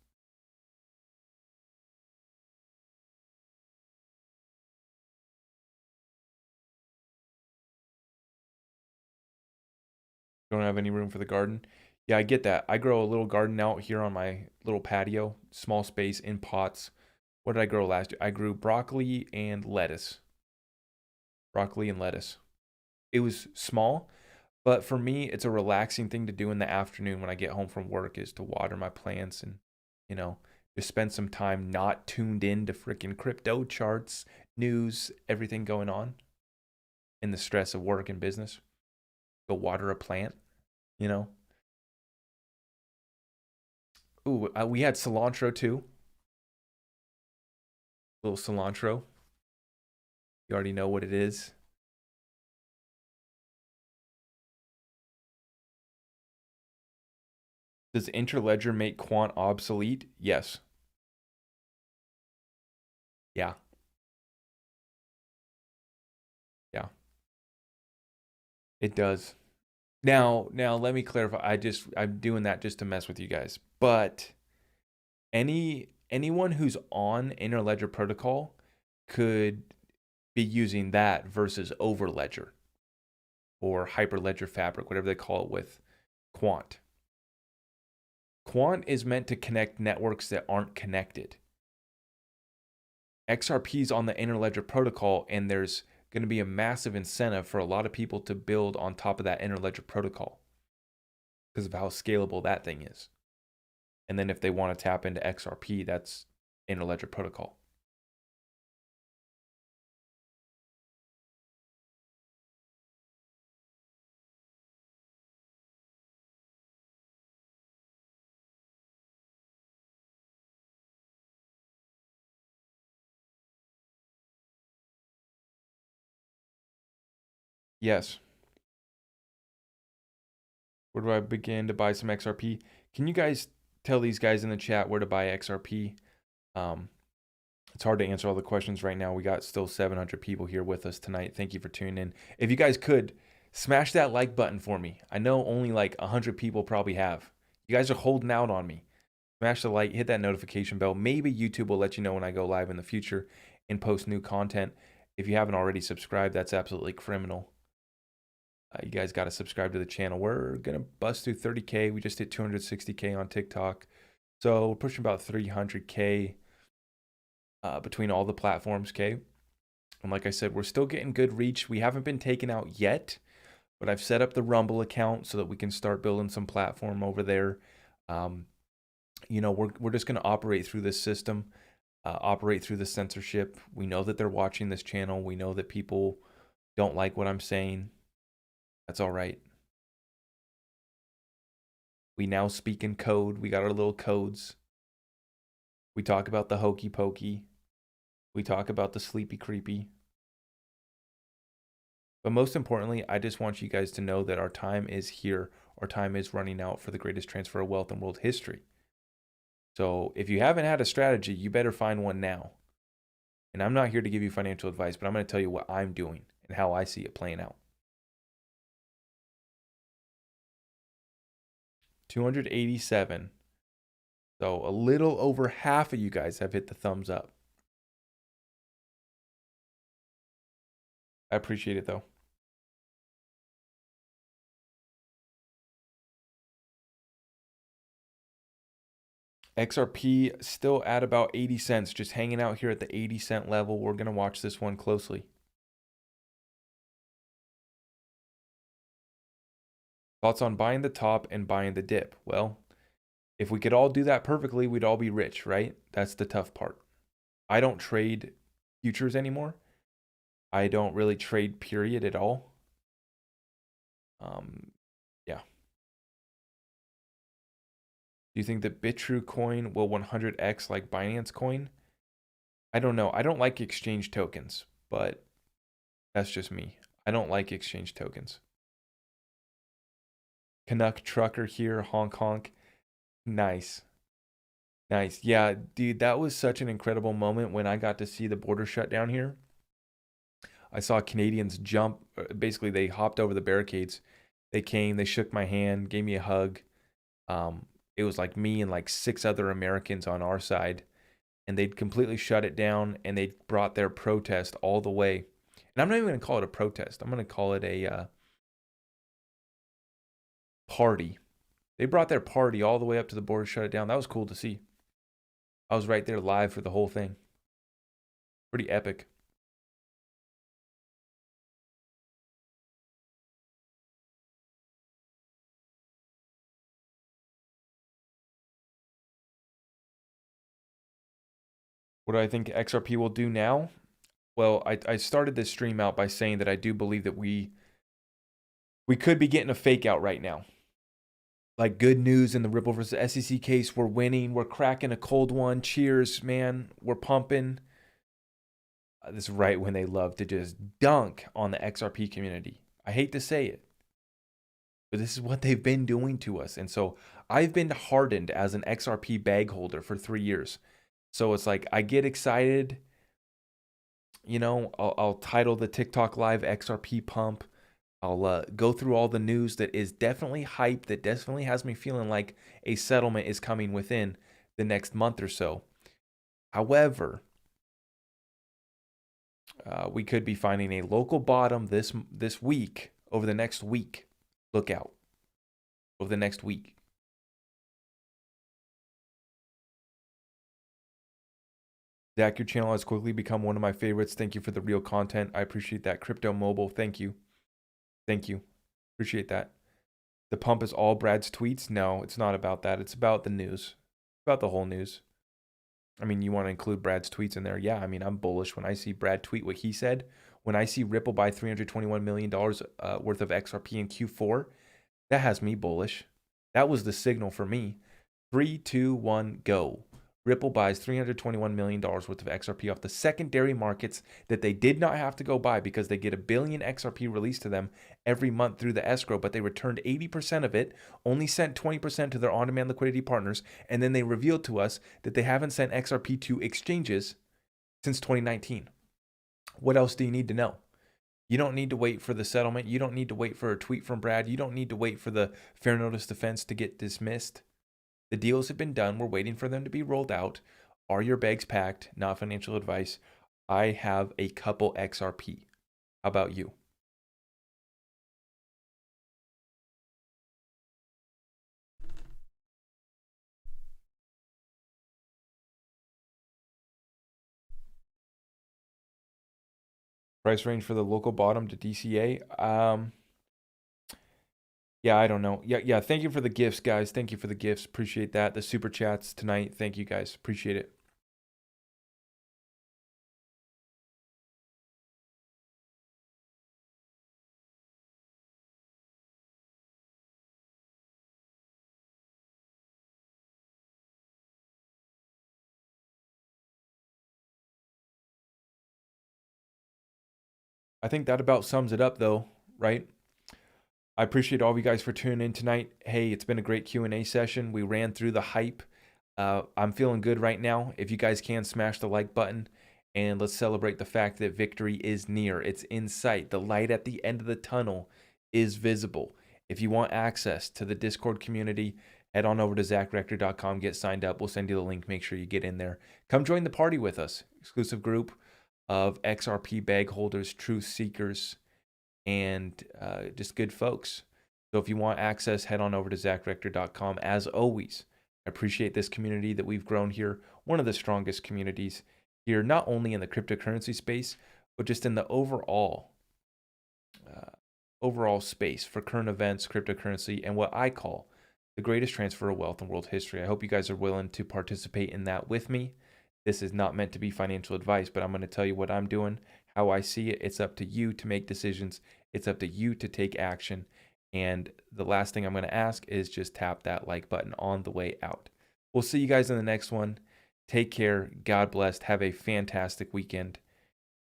Don't have any room for the garden. Yeah, I get that. I grow a little garden out here on my little patio, small space in pots. What did I grow last year? I grew broccoli and lettuce. Broccoli and lettuce. It was small, but for me, it's a relaxing thing to do in the afternoon when I get home from work is to water my plants and, just spend some time not tuned in to freaking crypto charts, news, everything going on in the stress of work and business. Go water a plant, Ooh, we had cilantro too. A little cilantro. You already know what it is. Does Interledger make Quant obsolete? Yes. Yeah. Yeah. It does. Now let me clarify. I'm doing that just to mess with you guys. But anyone who's on Interledger protocol could be using that versus Overledger. or Hyperledger Fabric, whatever they call it with Quant. Quant is meant to connect networks that aren't connected. XRP is on the Interledger protocol, and there's going to be a massive incentive for a lot of people to build on top of that Interledger protocol because of how scalable that thing is. And then if they want to tap into XRP, that's Interledger protocol. Yes. Where do I begin to buy some XRP? Can you guys tell these guys in the chat where to buy XRP? It's hard to answer all the questions right now. We got still 700 people here with us tonight. Thank you for tuning in. If you guys could, smash that like button for me. I know only like 100 people probably have. You guys are holding out on me. Smash the like, hit that notification bell. Maybe YouTube will let you know when I go live in the future and post new content. If you haven't already subscribed, that's absolutely criminal. You guys got to subscribe to the channel. We're going to bust through 30K. We just hit 260K on TikTok. So we're pushing about 300K between all the platforms, okay? And like I said, we're still getting good reach. We haven't been taken out yet, but I've set up the Rumble account so that we can start building some platform over there. You know, we're just going to operate through this system, operate through the censorship. We know that they're watching this channel. We know that people don't like what I'm saying. That's all right. We now speak in code. We got our little codes. We talk about the hokey pokey. We talk about the sleepy creepy. But most importantly, I just want you guys to know that our time is here. Our time is running out for the greatest transfer of wealth in world history. So if you haven't had a strategy, you better find one now. And I'm not here to give you financial advice, but I'm going to tell you what I'm doing and how I see it playing out. 287. So a little over half of you guys have hit the thumbs up. I appreciate it though. XRP still at about 80 cents, just hanging out here at the 80-cent level. We're going to watch this one closely. Thoughts on buying the top and buying the dip? Well, if we could all do that perfectly, we'd all be rich, right? That's the tough part. I don't trade futures anymore. I don't really trade period at all. Yeah. Do you think that Bitrue coin will 100x like Binance coin? I don't know. I don't like exchange tokens, but that's just me. I don't like exchange tokens. Canuck trucker here, honk honk. Nice. Nice. Yeah, dude, that was such an incredible moment when I got to see the border shut down here. I saw Canadians jump. Basically, they hopped over the barricades. They came, they shook my hand, gave me a hug. It was like me and like 6 other Americans on our side. And they'd completely shut it down, and they brought their protest all the way. And I'm not even going to call it a protest. I'm going to call it a party. They brought their party all the way up to the border, shut it down. That was cool to see. I was right there live for the whole thing. Pretty epic. What do I think XRP will do now? Well, I started this stream out by saying that I do believe that we could be getting a fake out right now. Like good news in the Ripple versus SEC case. We're winning. We're cracking a cold one. Cheers, man. We're pumping. This is right when they love to just dunk on the XRP community. I hate to say it, but this is what they've been doing to us. And so I've been hardened as an XRP bag holder for 3 years. So it's like I get excited. You know, I'll title the TikTok live XRP pump. I'll go through all the news that is definitely hype, that definitely has me feeling like a settlement is coming within the next month or so. However, we could be finding a local bottom this week, over the next week. Look out. Over the next week. Zach, your channel has quickly become one of my favorites. Thank you for the real content. I appreciate that. Crypto Mobile, thank you. Thank you. Appreciate that. The pump is all Brad's tweets? No, it's not about that. It's about the news. About the whole news. I mean, you want to include Brad's tweets in there? Yeah, I mean, I'm bullish when I see Brad tweet what he said. When I see Ripple buy $321 million worth of XRP in Q4, that has me bullish. That was the signal for me. 3, 2, 1, go. Ripple buys $321 million worth of XRP off the secondary markets that they did not have to go buy because they get 1 billion XRP released to them every month through the escrow, but they returned 80% of it, only sent 20% to their on-demand liquidity partners, and then they revealed to us that they haven't sent XRP to exchanges since 2019. What else do you need to know? You don't need to wait for the settlement. You don't need to wait for a tweet from Brad. You don't need to wait for the fair notice defense to get dismissed. The deals have been done. We're waiting for them to be rolled out. Are your bags packed? Not financial advice. I have a couple XRP. How about you? Price range for the local bottom to DCA? Yeah, I don't know. Yeah. Thank you for the gifts, guys. Thank you for the gifts. Appreciate that. The super chats tonight. Thank you, guys. Appreciate it. I think that about sums it up, though, right? I appreciate all of you guys for tuning in tonight. Hey, it's been a great Q&A session. We ran through the hype. I'm feeling good right now. If you guys can, smash the like button, and let's celebrate the fact that victory is near. It's in sight. The light at the end of the tunnel is visible. If you want access to the Discord community, head on over to xrprector.com, get signed up. We'll send you the link. Make sure you get in there. Come join the party with us. Exclusive group of XRP bag holders, truth seekers, and just good folks. So if you want access, head on over to xrprector.com. As always, I appreciate this community that we've grown here. One of the strongest communities here, not only in the cryptocurrency space, but just in the overall space for current events, cryptocurrency, and what I call the greatest transfer of wealth in world history. I hope you guys are willing to participate in that with me. This is not meant to be financial advice, but I'm going to tell you what I'm doing, how I see it. It's up to you to make decisions. It's up to you to take action. And the last thing I'm going to ask is just tap that like button on the way out. We'll see you guys in the next one. Take care. God bless. Have a fantastic weekend.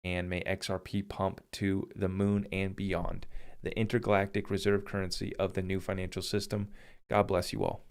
And may XRP pump to the moon and beyond. The intergalactic reserve currency of the new financial system. God bless you all.